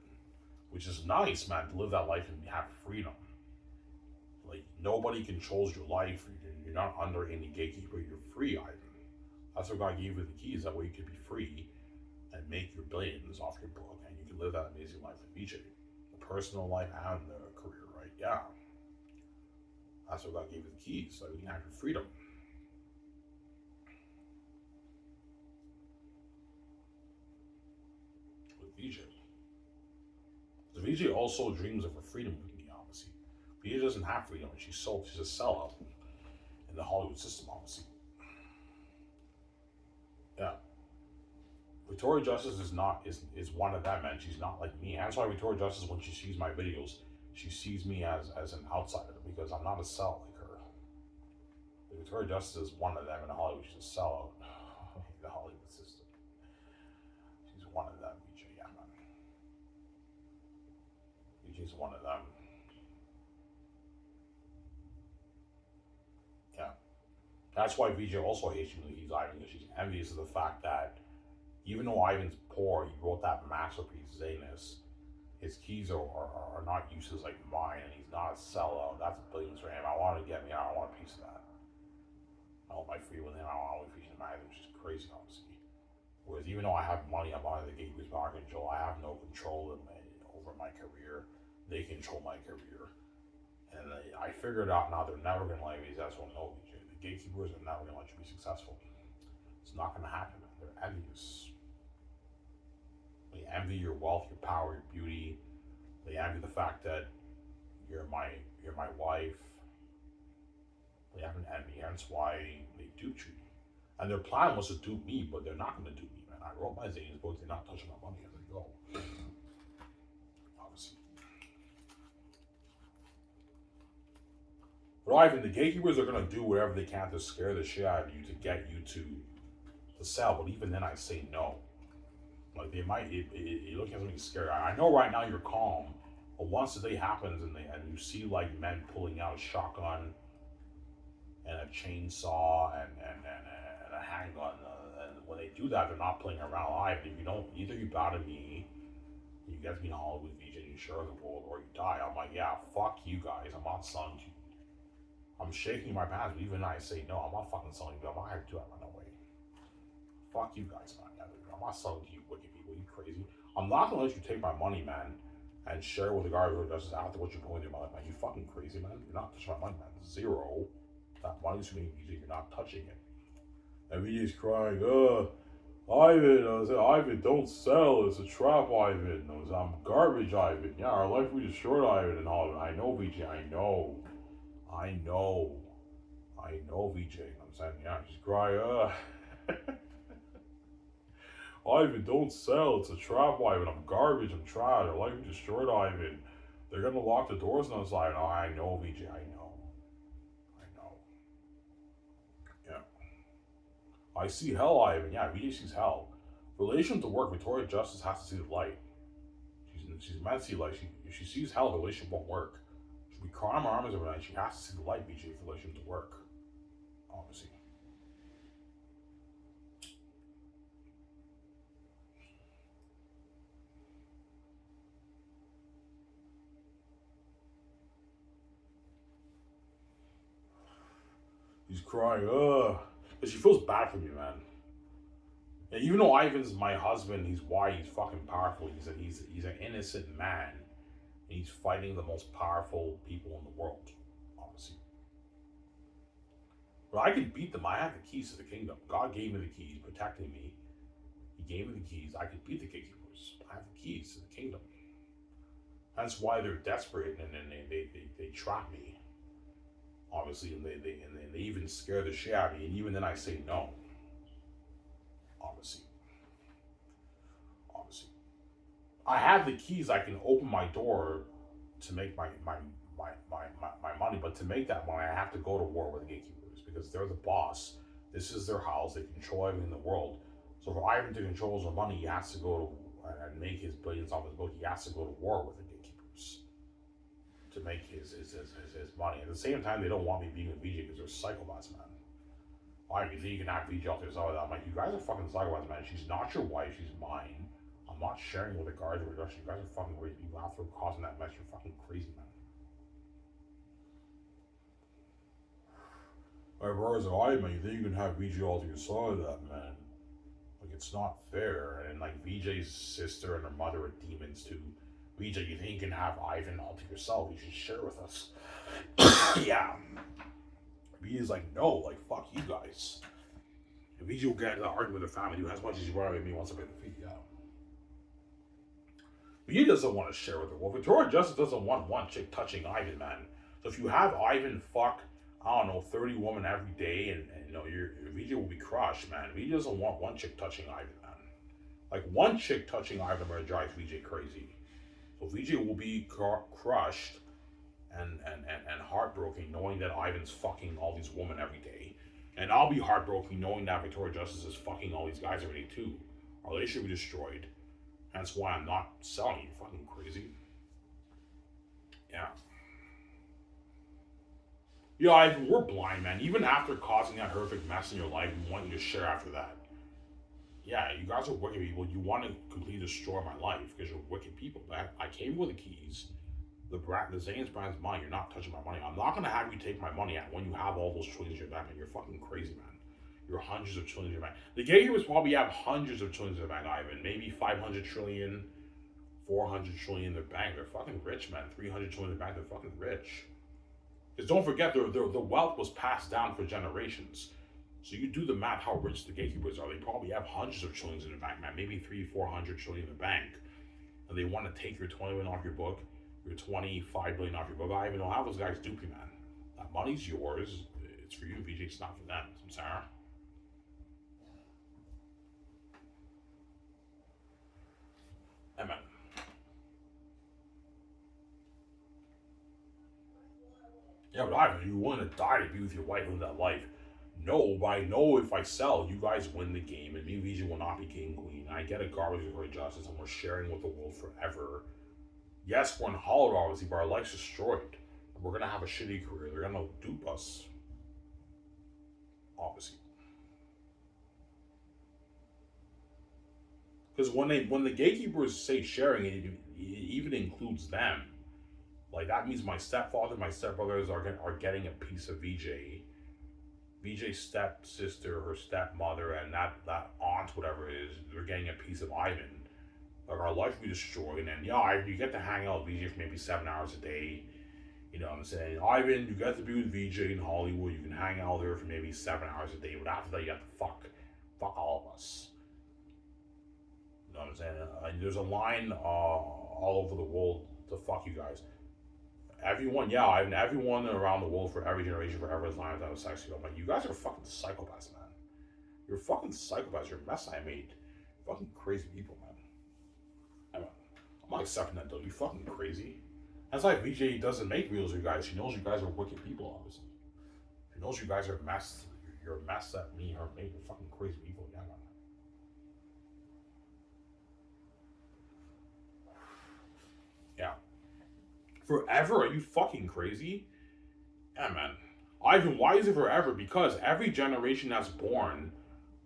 Which is nice, man, to live that life and have freedom. Like, nobody controls your life. You're not under any gatekeeper. You're free, Ivan. That's what God gave you the keys. That way you could be free and make your billions off your book. And you can live that amazing life with VJ. The personal life and the career, right? Yeah. That's what God gave you the keys. So you can have your freedom. With VJ. The VJ also dreams of her freedom with me, obviously. VJ doesn't have freedom. She's a sellout in the Hollywood system, obviously. Yeah. Victoria Justice is one of them, man. She's not like me. That's why Victoria Justice, when she sees my videos, she sees me as an outsider because I'm not a sellout like her. Victoria Justice is one of them in Hollywood. She's a sellout. The Hollywood system. She's one of them, VJ. Yeah, man. VJ's one of them. Yeah. That's why VJ also hates me when he's Ivan, because she's envious of the fact that even though Ivan's poor, he wrote that masterpiece, Zanus. His keys are not useless like mine, and he's not a sellout. That's billions for him. I want to get me out. I want a piece of that. I want my free with him. I want a piece of mine, which is crazy, obviously. Whereas even though I have money, I'm under the gatekeepers' power control. I have no control over my career. They control my career. And I figured out now they're never going to let me be successful. No, VJ. The gatekeepers are never going to let you be successful. It's not going to happen. They're envious. They envy your wealth, your power, your beauty. They envy the fact that you're my wife. They have an envy, hence why they duped you. And their plan was to dupe me, but they're not going to dupe me, man. I wrote my Zane's books, they're not touching my money as they go. Obviously. But Ivan, the gatekeepers are going to do whatever they can to scare the shit out of you to get you to sell. But even then, I say no. Like, they might, you're looking at something scary. I know right now you're calm, but once the day happens and you see like men pulling out a shotgun and a chainsaw and a handgun, and when they do that, they're not playing around live. If you don't, either you bow to me, you get to be in Hollywood, VJ, you share the world, or you die. I'm like, yeah, fuck you guys. I'm not selling to you. I'm shaking my pants, but even I say no. I'm not fucking selling to you. I'm not going to do it. Run away. Fuck you guys, man. I'm not selling to you, wicked people. You crazy? I'm not gonna let you take my money, man, and share it with the guy who does this after what you're doing to my life, man. You fucking crazy, man. You're not touching my money, man. Zero. That money's for me, VJ. You're not touching it. And VJ's crying, Ivan, don't sell. It's a trap, Ivan. I'm garbage, Ivan. Yeah, our life we destroyed, Ivan and Hollywood. I know, VJ. I know, VJ. I'm saying, yeah, she's crying, Ivan, don't sell. It's a trap, Ivan. I'm garbage. I'm trash. Our life is destroyed, Ivan. They're going to lock the doors on us, Ivan. Oh, I know, VJ. I know. Yeah. I see hell, Ivan. Yeah, VJ sees hell. Relation to work, Victoria Justice has to see the light. She's meant to see light. If she sees hell, the relationship won't work. She'll be crying my arms every night. She has to see the light, VJ, for relation to work. Obviously. He's crying, But she feels bad for me, man. And even though Ivan's my husband, he's white, he's fucking powerful. He's an innocent man. And he's fighting the most powerful people in the world, obviously. But I could beat them. I have the keys to the kingdom. God gave me the keys, protecting me. He gave me the keys. I could beat the gatekeepers. I have the keys to the kingdom. That's why they're desperate, and then they trap me, obviously, and they even scare the shit out of me, and even then I say no. Obviously. I have the keys. I can open my door to make my money, but to make that money, I have to go to war with the gatekeepers because they're the boss. This is their house. They control everything in the world. So for Ivan to control his money, he has to go to and make his billions off his book. He has to go to war with the gatekeepers to make his money. At the same time, they don't want me being with VJ because they're psychopaths, man. Why do you think you can have VJ out there? So I'm like, you guys are fucking psychopaths, man. She's not your wife. She's mine. I'm not sharing with the guards or reduction. You guys are fucking crazy. You out there causing that mess. You're fucking crazy, man. My brother's like, alright, man, you think you can have VJ all to your side of that, man? Like, it's not fair. And like, VJ's sister and her mother are demons too. VJ, you think you can have Ivan all to yourself? You should share with us. Yeah. VJ's like, no, like, fuck you guys. And VJ will get into the argument with the family, as much as you worry with me wants to pay the fee, yeah. He doesn't want to share with her. Well, Victoria Justice doesn't want one chick touching Ivan, man. So if you have Ivan fuck, I don't know, 30 women every day, and you know, your VJ will be crushed, man. VJ doesn't want one chick touching Ivan, man. Like, one chick touching Ivan will drive VJ crazy. So VJ will be crushed and heartbroken knowing that Ivan's fucking all these women every day. And I'll be heartbroken knowing that Victoria Justice is fucking all these guys every day too. Our relationship will be destroyed. That's why I'm not selling you. Fucking crazy. Yeah. Yeah, we're blind, man. Even after causing that horrific mess in your life, we want you to share after that. Yeah, you guys are wicked people. You want to completely destroy my life because you're wicked people. But I came with the keys. The Zane's brand's mine. You're not touching my money. I'm not going to have you take my money out when you have all those trillions in your bank, man. You're fucking crazy, man. You're hundreds of trillions in your bank. The gatekeepers probably have hundreds of trillions in their bank, Ivan. Maybe 500 trillion, 400 trillion in their bank. They're fucking rich, man. 300 trillion in their bank. They're fucking rich. Because don't forget, the wealth was passed down for generations. So you do the math how rich the gatekeepers are. They probably have hundreds of trillions in their bank, man. Maybe 300-400 trillion in the bank. And they want to take your 20 million off your book, your 25 billion off your book. I don't even know how those guys dupe you, man. That money's yours. It's for you, VJ. It's not for them. I'm sorry. Amen. Yeah, but Ivan, you willing to die to be with your wife in that life? No, but I know if I sell, you guys win the game, and me and VJ will not be king and queen. I get a garbage of great justice, and we're sharing with the world forever. Yes, we're in Hollywood, obviously, but our life's destroyed. We're gonna have a shitty career. They're gonna dupe us, obviously. Because when the gatekeepers say sharing, it even includes them. Like, that means my stepfather, my stepbrothers are getting a piece of VJ. VJ's stepsister, her stepmother, and that aunt, whatever it is, they're getting a piece of Ivan. Like, our life will be destroyed. And yeah, you get to hang out with VJ for maybe 7 hours a day. You know what I'm saying? Ivan, you get to be with VJ in Hollywood. You can hang out there for maybe 7 hours a day. But after that, you have to fuck all of us. You know what I'm saying? There's a line all over the world to fuck you guys. Everyone, everyone around the world for every generation, forever as long as I was sex. I'm like, you guys are fucking psychopaths, man. You're fucking psychopaths. You're a mess I made. Fucking crazy people, man. I'm not accepting that, though. You fucking crazy. That's why VJ doesn't make reels with you guys. She knows you guys are wicked people, obviously. She knows you guys are a mess. You're a mess that me and her made. You're fucking crazy people. Yeah, man. Yeah. Forever? Are you fucking crazy? Yeah, man. Ivan, why is it forever? Because every generation that's born,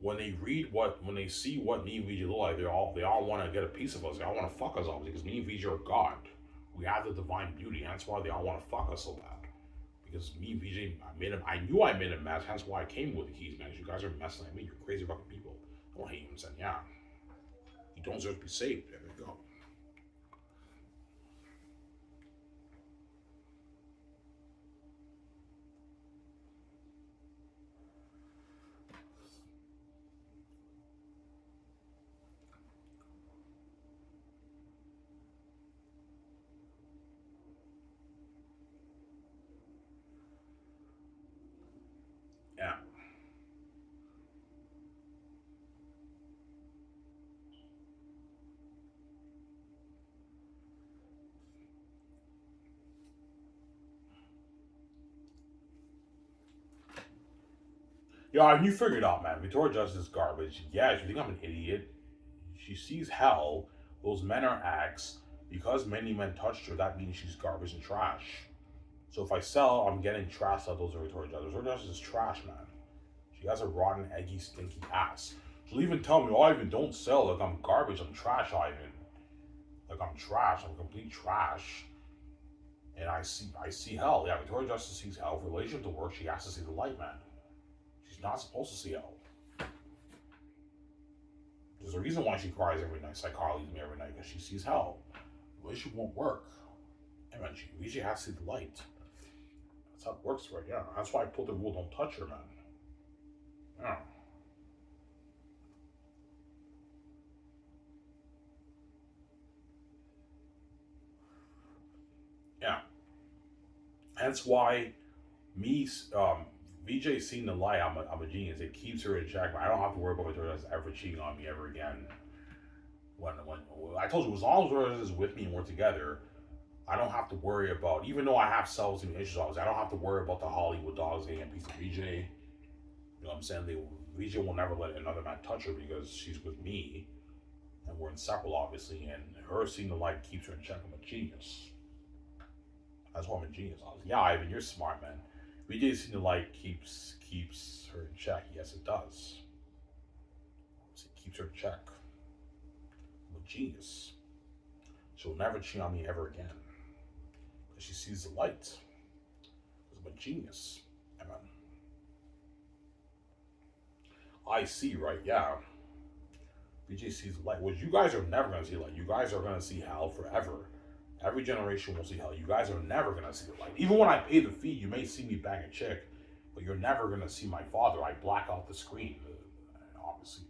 when they see what me and VJ look like, they all want to get a piece of us. They all want to fuck us, obviously, because me and VJ are God. We have the divine beauty. That's why they all want to fuck us so bad. Because me and VJ, I knew I made a mess. That's why I came with the keys, man. You guys are messing like me. You're crazy fucking people. don't hate him, saying, yeah, he don't deserve to be saved. There we go. Yeah. Yeah, and you figured out, man. Victoria Justice is garbage. Yeah, if you think I'm an idiot, she sees hell. Those men are acts. Because many men touched her, that means she's garbage and trash. So if I sell, I'm getting trash levels of Victoria Justice. Victoria Justice is trash, man. She has a rotten, eggy, stinky ass. She'll even tell me, oh, Ivan, don't sell. Like, I'm garbage. I'm trash, Ivan. Like, I'm trash. I'm complete trash. And I see hell. Yeah, Victoria Justice sees hell. For relationship to work, she has to see the light, man. She's not supposed to see hell. There's a reason why she cries every night. Psychology leaves me every night because she sees hell. The relationship won't work. And man, she usually has to see the light. That's how it works, right? Yeah. That's why I put the rule: don't touch her, man. Yeah. Yeah. That's why me, VJ seeing the light. I'm a genius. It keeps her in check. I don't have to worry about Victoria ever cheating on me ever again. When I told you, as long as Victoria is with me and we're together, I don't have to worry about. Even though I have self-esteem issues, I don't have to worry about the Hollywood dogs getting a piece of VJ. You know what I'm saying? VJ will never let another man touch her because she's with me, and we're inseparable, obviously. And her seeing the light keeps her in check. I'm a genius. That's why I'm a genius. Yeah, Ivan, you're smart, man. VJ seeing the light keeps her in check. Yes, it does. It keeps her in check. I'm a genius. She'll never cheat on me ever again because she sees the light. I'm a genius. Amen. I see, right? Yeah. VJ sees the light. Well, you guys are never going to see light. You guys are going to see hell forever. Every generation will see hell. You guys are never going to see the light. Even when I pay the fee, you may see me bang a chick, but you're never going to see my father. I black out the screen, obviously.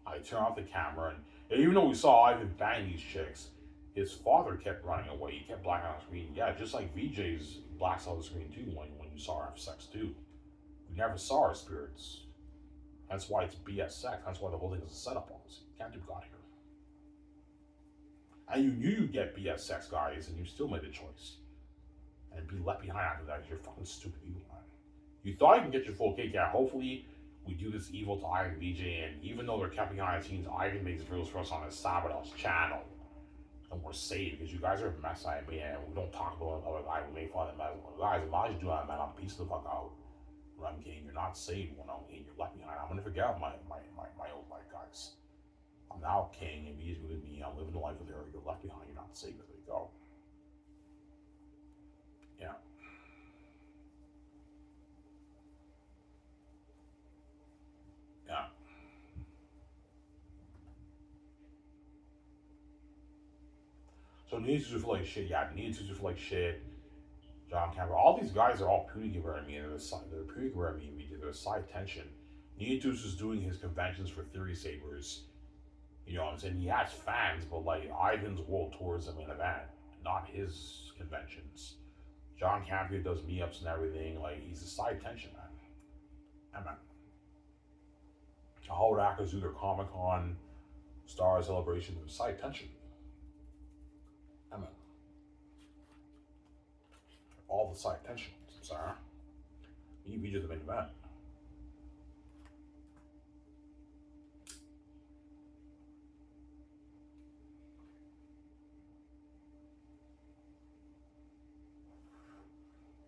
I turn off the camera, and even though we saw Ivan bang these chicks, his father kept running away. He kept blacking out the screen. Yeah, just like VJ's blacks out the screen too when you saw her have sex too. We never saw her spirits. That's why it's BS sex. That's why the whole thing is a setup, obviously. You can't do God here. And you knew you'd get BS sex, guys, and you still made a choice. And be left behind after that. You're fucking stupid evil, man. You thought you can get your full cake. Yeah, hopefully we do this evil to Ivan VJ, and even though they're kept behind the scenes, Ivan makes videos for us on his Sabbath's channel. And we're saved because you guys are a mess. We don't talk about other guys. We make fun of them. Guys, imagine doing that, man. I'm piece the fuck out. When I'm getting, you're not saved when I'm getting, you're left behind. I'm gonna forget my old life, guys. I'm now king, and he's with me. I'm living the life with her. You're left behind. You're not saved. There you go. Yeah. Yeah. So needs to feel like shit. Yeah, needs to feel like shit. John Campbell. All these guys are all puny at me. They're puny at me. They're side tension. Needus is doing his conventions for Theory Sabers. You know what I'm saying? He has fans, but like Ivan's World Tour is the main event, not his conventions. John Campion does meetups and everything. Like he's a side tension man. Yeah, man. Hollywood actors do their Comic Con, Star Celebration, side tension. Yeah, man. All the side tensions. I'm sorry. We just the main event.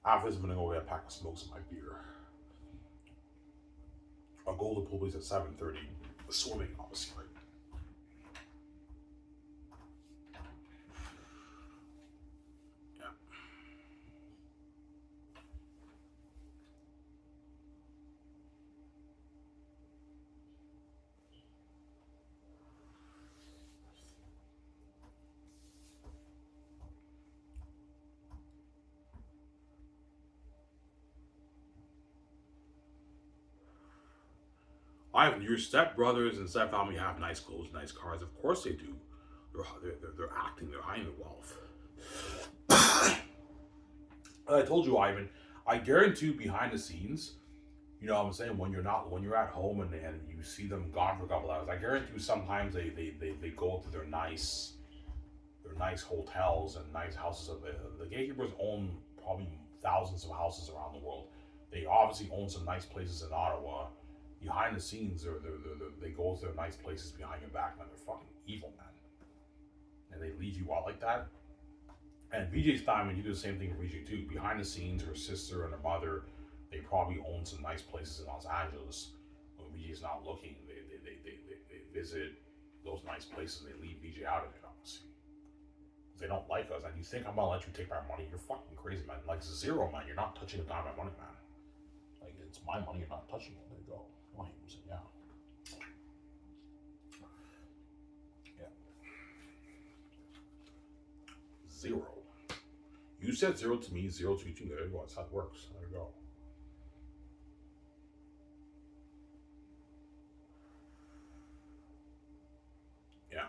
After this, I'm gonna go get a pack of smokes and my beer. I'll go to the pool place at 7:30. Swimming, obviously, right? Yeah. Your stepbrothers and stepfamily have nice clothes, nice cars. Of course they do. They're acting. They're hiding their wealth. I told you, Ivan. I guarantee you, behind the scenes, you know what I'm saying, when you're at home and you see them gone for a couple hours, I guarantee you sometimes they go to their nice hotels and nice houses. The gatekeepers own probably thousands of houses around the world. They obviously own some nice places in Ottawa. Behind the scenes, they go to their nice places behind your back, man. They're fucking evil, man. And they leave you out like that. And VJ's family, you do the same thing with VJ too. Behind the scenes, her sister and her mother, they probably own some nice places in Los Angeles. When VJ's not looking, they visit those nice places. They leave VJ out of it, obviously. They don't like us, and you think I'm gonna let you take my money? You're fucking crazy, man. Like zero, man. You're not touching a dime of my money, man. Like it's my money. You're not touching it. There you go. Like, yeah. Yeah. Zero. You said zero to me, zero to you too. There you go. That's how it works. There you go. Yeah.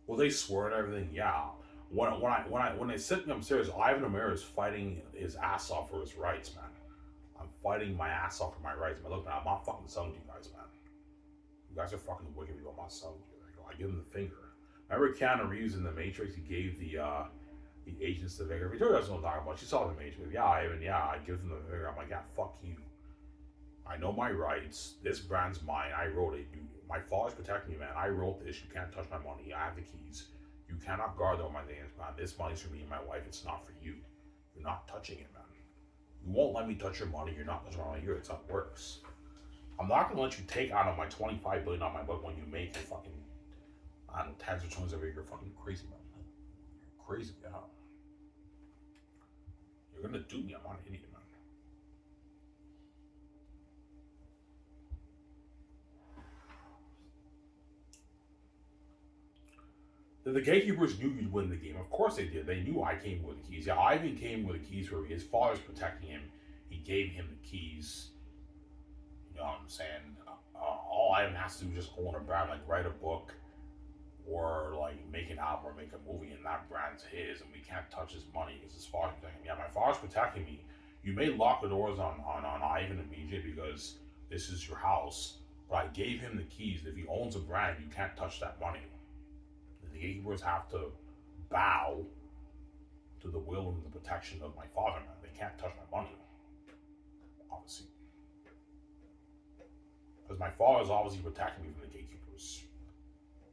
Well, they swear and everything. Yeah. When they sit me upstairs, Ivan Amir is fighting his ass off for his rights, man. I'm fighting my ass off for my rights, man. Look, man, I'm not fucking selling to you guys, man. You guys are fucking wicked. I'm not selling to you. There you go. I give him the finger. Remember Keanu Reeves in The Matrix? He gave the agents the finger. If you told you what I'm talking about, she saw The Matrix. Yeah, Ivan. Yeah, I give them the finger. I'm like, yeah, fuck you. I know my rights. This brand's mine. I wrote it. My father's protecting me, man. I wrote this. You can't touch my money. I have the keys. You cannot guard all my names, man. This money's for me and my wife. It's not for you. You're not touching it, man. You won't let me touch your money. You're not touching my money. It's how it works. I'm not gonna let you take out of my $25 billion on my book when you make your fucking, I don't know, tax returns every year. You're fucking crazy, man. You're crazy, yeah. You're gonna do me. I'm not an idiot, man. The gatekeepers knew you'd win the game. Of course they did. They knew I came with the keys. Yeah, Ivan came with the keys where his father's protecting him. He gave him the keys. You know what I'm saying? All Ivan has to do is just own a brand, like write a book or like make an album or make a movie, and that brand's his, and we can't touch his money because his father's protecting him. Yeah, my father's protecting me. You may lock the doors on Ivan and BJ because this is your house, but I gave him the keys. If he owns a brand, you can't touch that money. The gatekeepers have to bow to the will and the protection of my father, man. They can't touch my money, obviously. Because my father is obviously protecting me from the gatekeepers.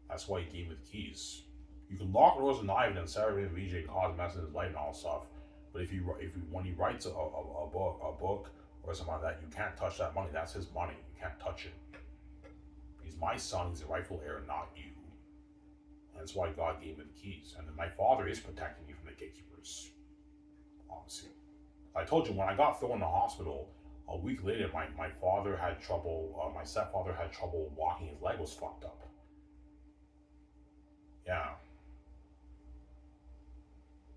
That's why he gave me the keys. You can lock doors and Ivan and Sarah and VJ and cause mess in his life and all stuff. But when he writes a book or something like that, you can't touch that money. That's his money. You can't touch it. He's my son. He's the rightful heir, not you. And that's why God gave me the keys. And my father is protecting me from the gatekeepers. Obviously. I told you, when I got thrown in the hospital, a week later, my father had trouble, my stepfather had trouble walking. His leg was fucked up. Yeah.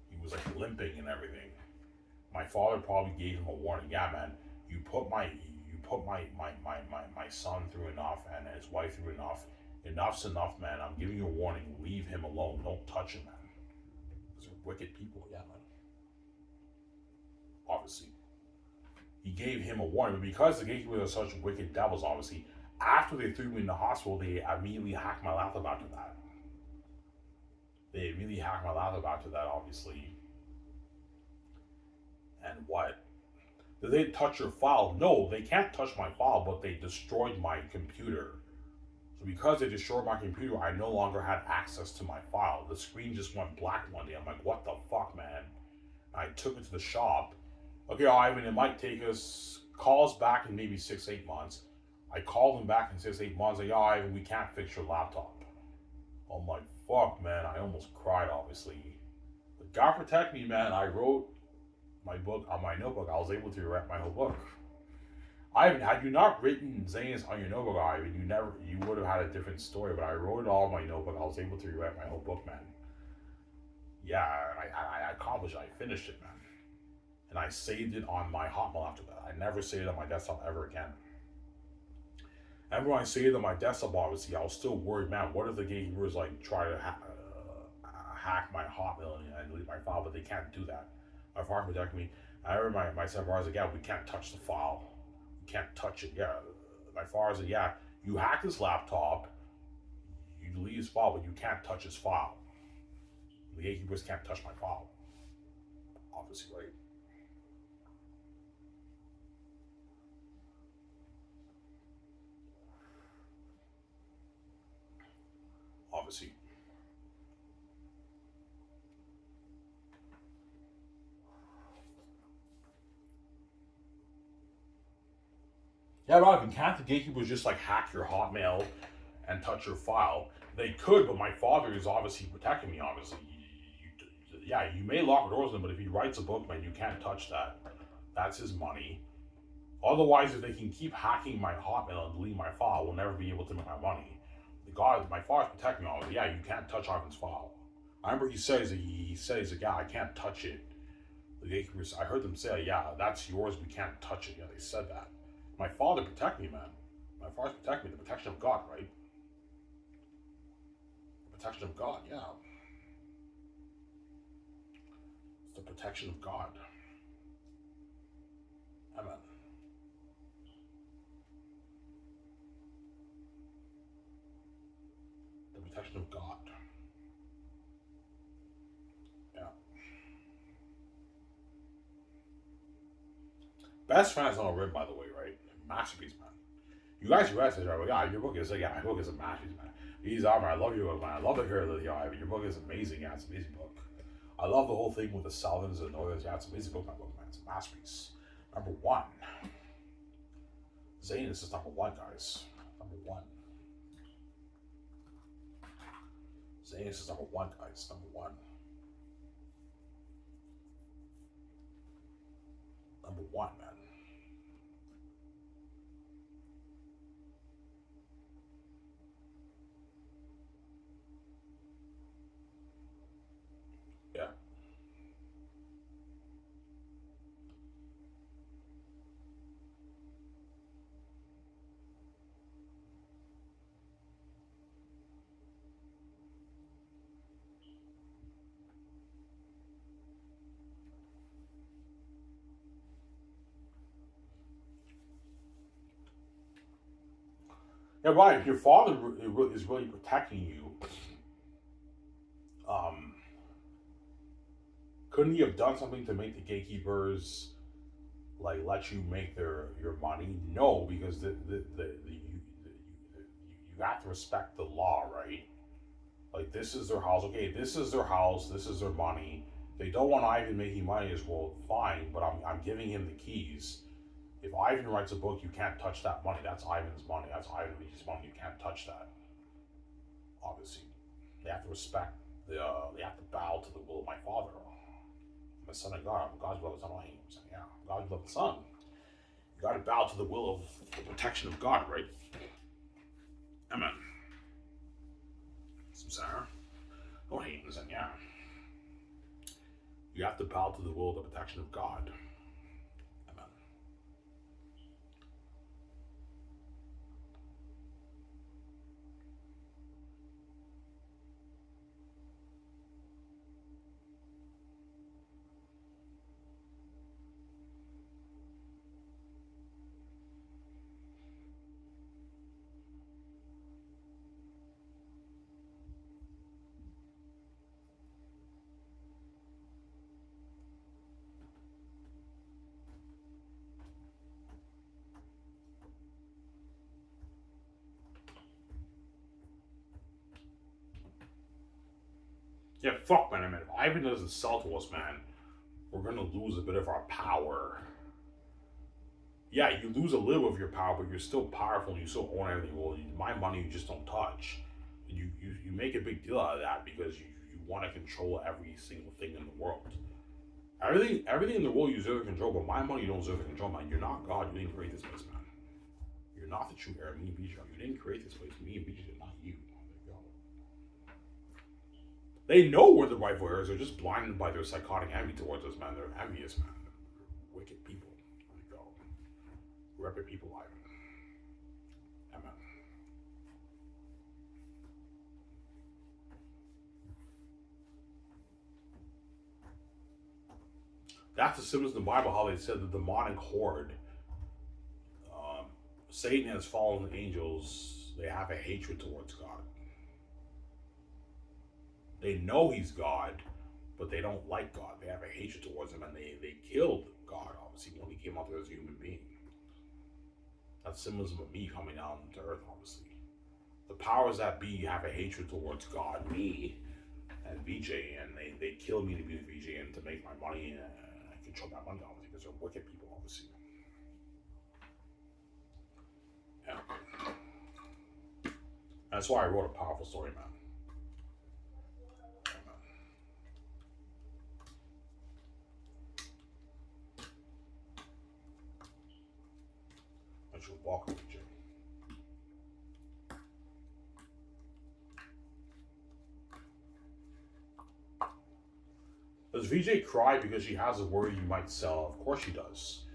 He was like limping and everything. My father probably gave him a warning. Yeah, man, you put my son through enough and his wife through enough. Enough's enough, man. I'm giving you a warning. Leave him alone. Don't touch him, man. Those are wicked people, yeah, man. Obviously. He gave him a warning, but because the gatekeepers are such wicked devils, obviously, after they threw me in the hospital, they immediately hacked my laptop after that. They immediately hacked my laptop after that, obviously. And what? Did they touch your file? No, they can't touch my file, but they destroyed my computer. So because they destroyed my computer, I no longer had access to my file. The screen just went black one day. I'm like, what the fuck, man? I took it to the shop. Okay, Ivan, it might take us calls back in maybe 6-8 months. I called them back in 6-8 months. Like, oh, Ivan, we can't fix your laptop. I'm like, fuck, man. I almost cried, obviously. But God protect me, man. I wrote my book on my notebook. I was able to write my whole book. Ivan, had you not written Zane's on your notebook, Ivan, you would have had a different story. But I wrote it all in my notebook. I was able to rewrite my whole book, man. Yeah, I accomplished it. I finished it, man. And I saved it on my Hotmail after that. I never saved it on my desktop ever again. And when I say to my desktop, obviously, I was still worried, man, what if the gatekeepers like try to hack my Hotmail and delete my file, but they can't do that. My father protected me. I remember my son was like, yeah, we can't touch the file. We can't touch it. Yeah. My father said, yeah, you hack this laptop, you delete his file, but you can't touch his file. The gatekeepers can't touch my file. Obviously, right? Obviously. Yeah, Rob, can't the gatekeepers just like hack your Hotmail and touch your file? They could, but my father is obviously protecting me, obviously. Yeah, you may lock the doors on him, but if he writes a book, man, you can't touch that. That's his money. Otherwise, if they can keep hacking my Hotmail and delete my file, we'll never be able to make my money. My father's protecting me. Yeah, you can't touch Ivan's file. I remember he says, yeah, I can't touch it. The gatekeepers, I heard them say, yeah, that's yours, we can't touch it. Yeah, they said that. My father protect me, man. My father's protect me. The protection of God, right? The protection of God, yeah. It's the protection of God. Amen. The protection of God. Yeah. Best friends on a rib, by the way, right? Masterpiece, man. You guys read this, right? Well, yeah, your book is like, yeah, my book is a masterpiece, man. These are, man. I love your book, man. I love to hear that, your book is amazing. Yeah, it's an amazing book. I love the whole thing with the Selvins and Northers. Yeah, it's an amazing book, my book, man. It's a masterpiece. Number one. Zanus is number one, guys. Number one. Zanus is number one, guys. Number one. Number one, man. Yeah. Yeah, right. If your father is really protecting you, um, couldn't he have done something to make the gatekeepers like let you make your money? No, because you have to respect the law, right? Like this is their house. Okay, this is their house. This is their money. They don't want Ivan making money as well. Fine, but I'm giving him the keys. If Ivan writes a book, you can't touch that money. That's Ivan's money. That's Ivan's money. You can't touch that. Obviously, they have to respect they have to bow to the will of my father. I'm a son of God. I'm God's beloved son. Yeah, God's beloved son. You got to bow to the will of the protection of God, right? Amen. Some Sarah. Don't hate him, yeah. You have to bow to the will of the protection of God. Amen. Yeah, fuck, man. I mean, if Ivan doesn't sell to us, man, we're gonna lose a bit of our power. Yeah, you lose a little of your power, but you're still powerful and you still own everything. Well, my money you just don't touch. You make a big deal out of that because you want to control every single thing in the world. Everything in the world you deserve to control, but my money you don't deserve to control, man. You're not God. You didn't create this place, man. You're not the true heir. Me and VJ, you didn't create this place. Me and VJ did, not you. There you go. They know we're the rightful heirs. They're just blinded by their psychotic envy towards us, man. They're envious, man. They're wicked people. There you go. Repping people, Ivan. Amen. That's the symbols in the Bible, how they said the demonic horde, Satan has fallen angels, they have a hatred towards God. They know he's God, but they don't like God. They have a hatred towards him, and they killed God, obviously, when he came out there as a human being. That's symbolism of me coming down to earth, obviously. The powers that be have a hatred towards God, me, and VJ, and they killed me to be the VJ and to make my money and control my money, obviously, because they're wicked people, obviously. Yeah. That's why I wrote a powerful story, man. You're welcome, VJ. Does VJ cry because she has a worry you might sell? Of course she does.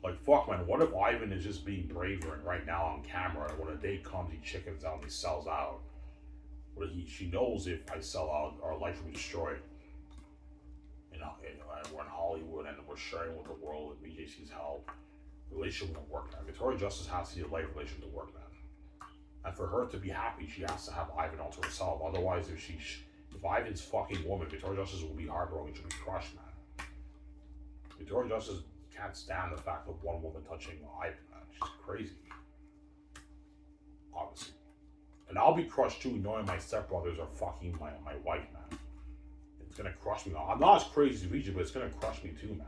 Like, fuck, man, what if Ivan is just being braver and right now on camera, and when a day comes, he chickens out and he sells out? But she knows if I sell out, our life will be destroyed. You know, we're in Hollywood and we're sharing with the world, and VJ sees how the relationship won't work, man. Victoria Justice has to see a life relationship to work, man. And for her to be happy, she has to have Ivan all to herself. Otherwise, if Ivan's fucking woman, Victoria Justice will be heartbroken. She'll be crushed, man. Victoria Justice can't stand the fact of one woman touching Ivan, man. She's crazy. Obviously. And I'll be crushed too, knowing my stepbrothers are fucking my wife, man. It's gonna crush me. I'm not as crazy as VJ, but it's gonna crush me too, man.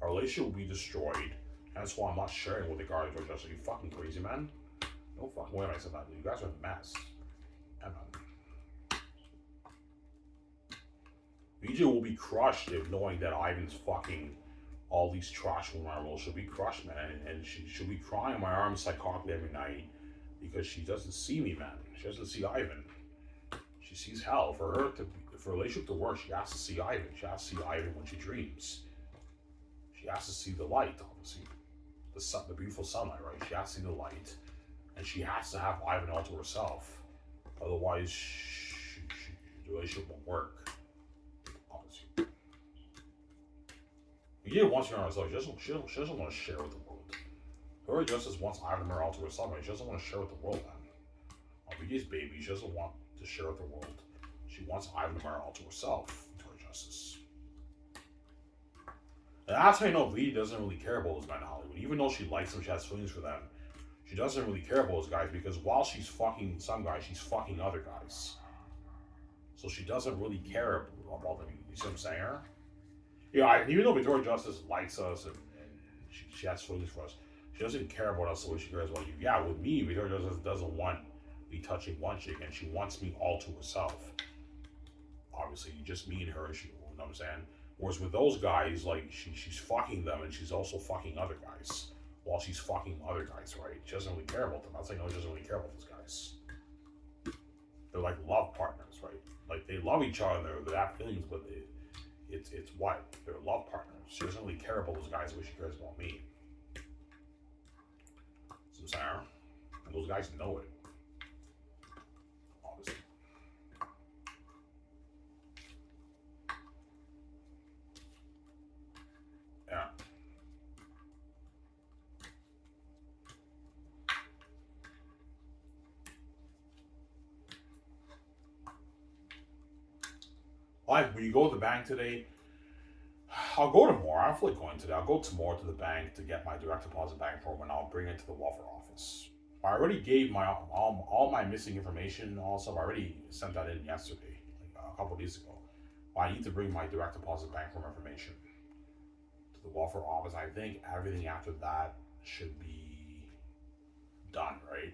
Our relationship will be destroyed. And that's why I'm not sharing with the guardians or just, are you fucking crazy, man? No fucking way I said that. You guys are a mess. Yeah, man. VJ will be crushed if knowing that Ivan's fucking all these trash women in my she'll be crushed, man. And she'll be crying in my arms psychotically every night because she doesn't see me, man. She doesn't see Ivan. She sees hell. For a relationship to work, she has to see Ivan. She has to see Ivan when she dreams. She has to see the light, obviously. The sun, the beautiful sunlight, right? She has to see the light, and she has to have Ivan all to herself. Otherwise, the relationship won't work. Obviously, VJ wants her on herself. She doesn't want to share with the world. Victoria Justice wants Ivan and her all to herself, right? She doesn't want to share with the world, man. VJ's baby, she doesn't want to share with the world. She wants Ivan and her all to herself. Victoria Justice. And that's how you know VJ doesn't really care about those men in Hollywood. Even though she likes them, she has feelings for them. She doesn't really care about those guys because while she's fucking some guys, she's fucking other guys. So she doesn't really care about them. You see what I'm saying? Yeah, even though Victoria Justice likes us and she has feelings for us, she doesn't care about us the way she cares about you. Yeah, with me, Victoria Justice doesn't want me touching one chick, and she wants me all to herself. Obviously, just me and her, you know what I'm saying? Whereas with those guys, like, she's fucking them, and she's also fucking other guys. While she's fucking other guys, right? She doesn't really care about them. I'm saying, no, she doesn't really care about those guys. They're like love partners, right? Like, they love each other, they have feelings, but it's what? They're love partners. She doesn't really care about those guys the way she cares about me. So I'm saying, and those guys know it. Obviously. Yeah. When you go to the bank today, I'll go tomorrow. I don't feel like going today. I'll go tomorrow to the bank to get my direct deposit bank form, and I'll bring it to the welfare office. I already gave my all my missing information. Also, I already sent that in yesterday, like a couple of days ago. I need to bring my direct deposit bank form information to the welfare office. I think everything after that should be done, right?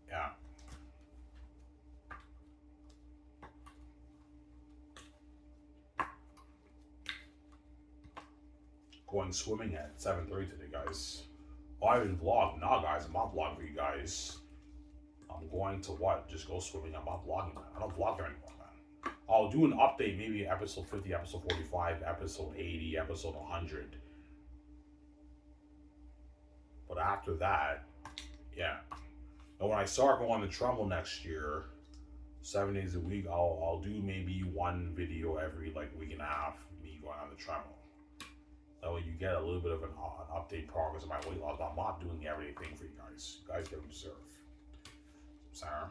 Yeah. Going swimming at 7:30 today, guys. Oh, I haven't vlogged. Nah, guys, I'm not vlogging for you guys. I'm going to what? Just go swimming. I'm not vlogging, man. I don't vlog anymore, man. I'll do an update, maybe episode 50, episode 45, episode 80, episode 100. But after that, yeah. And when I start going to Trumbull next year, 7 days a week, I'll do maybe one video every like week and a half. Me going on the Trumbull. That way you get a little bit of an update progress of my weight loss. But I'm not doing everything for you guys. You guys don't deserve. Sarah.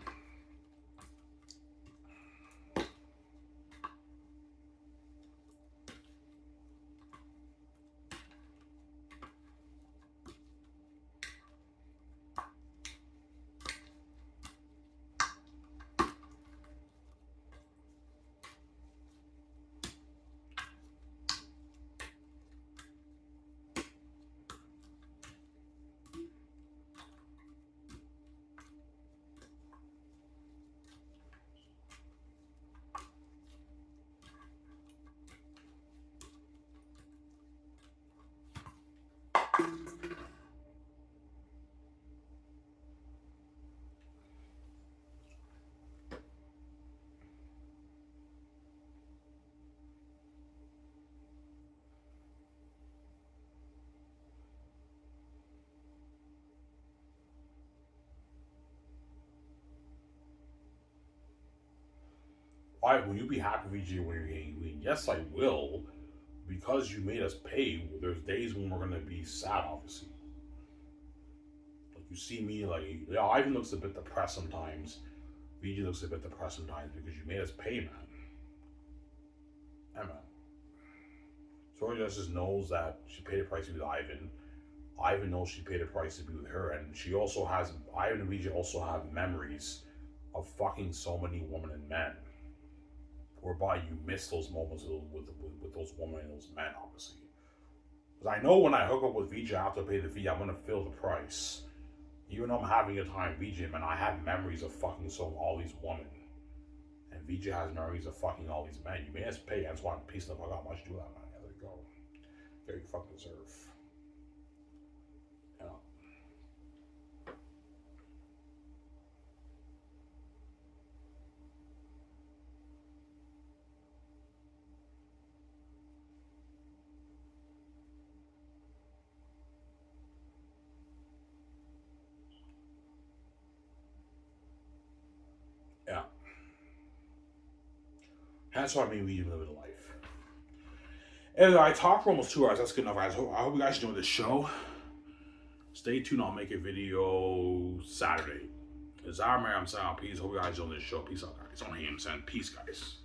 Why will you be happy, VJ, when you're getting lean? Yes, I will, because you made us pay. There's days when we're gonna be sad, obviously. Like you see me, like Ivan looks a bit depressed sometimes. VJ looks a bit depressed sometimes because you made us pay, man. Yeah, man. Tori Justice knows that she paid a price to be with Ivan. Ivan knows she paid a price to be with her, and she also has. Ivan and VJ also have memories of fucking so many women and men. Whereby you miss those moments with those women and those men, obviously. Because I know when I hook up with VJ, I have to pay the fee. I'm gonna feel the price. Even though I'm having a time, VJ, man, I have memories of fucking all these women, and VJ has memories of fucking all these men. You made us pay. That's why I'm pissed off. I got much to do that, man. There you go. There you fucking deserve. You know. Yeah. That's why I mean we live a life. Anyway, I talked for almost 2 hours. That's good enough, guys. I hope you guys enjoyed this show. Stay tuned. I'll make a video Saturday. It's our man. I'm saying peace. Hope you guys enjoyed this show. Peace out, guys. On him saying peace, guys.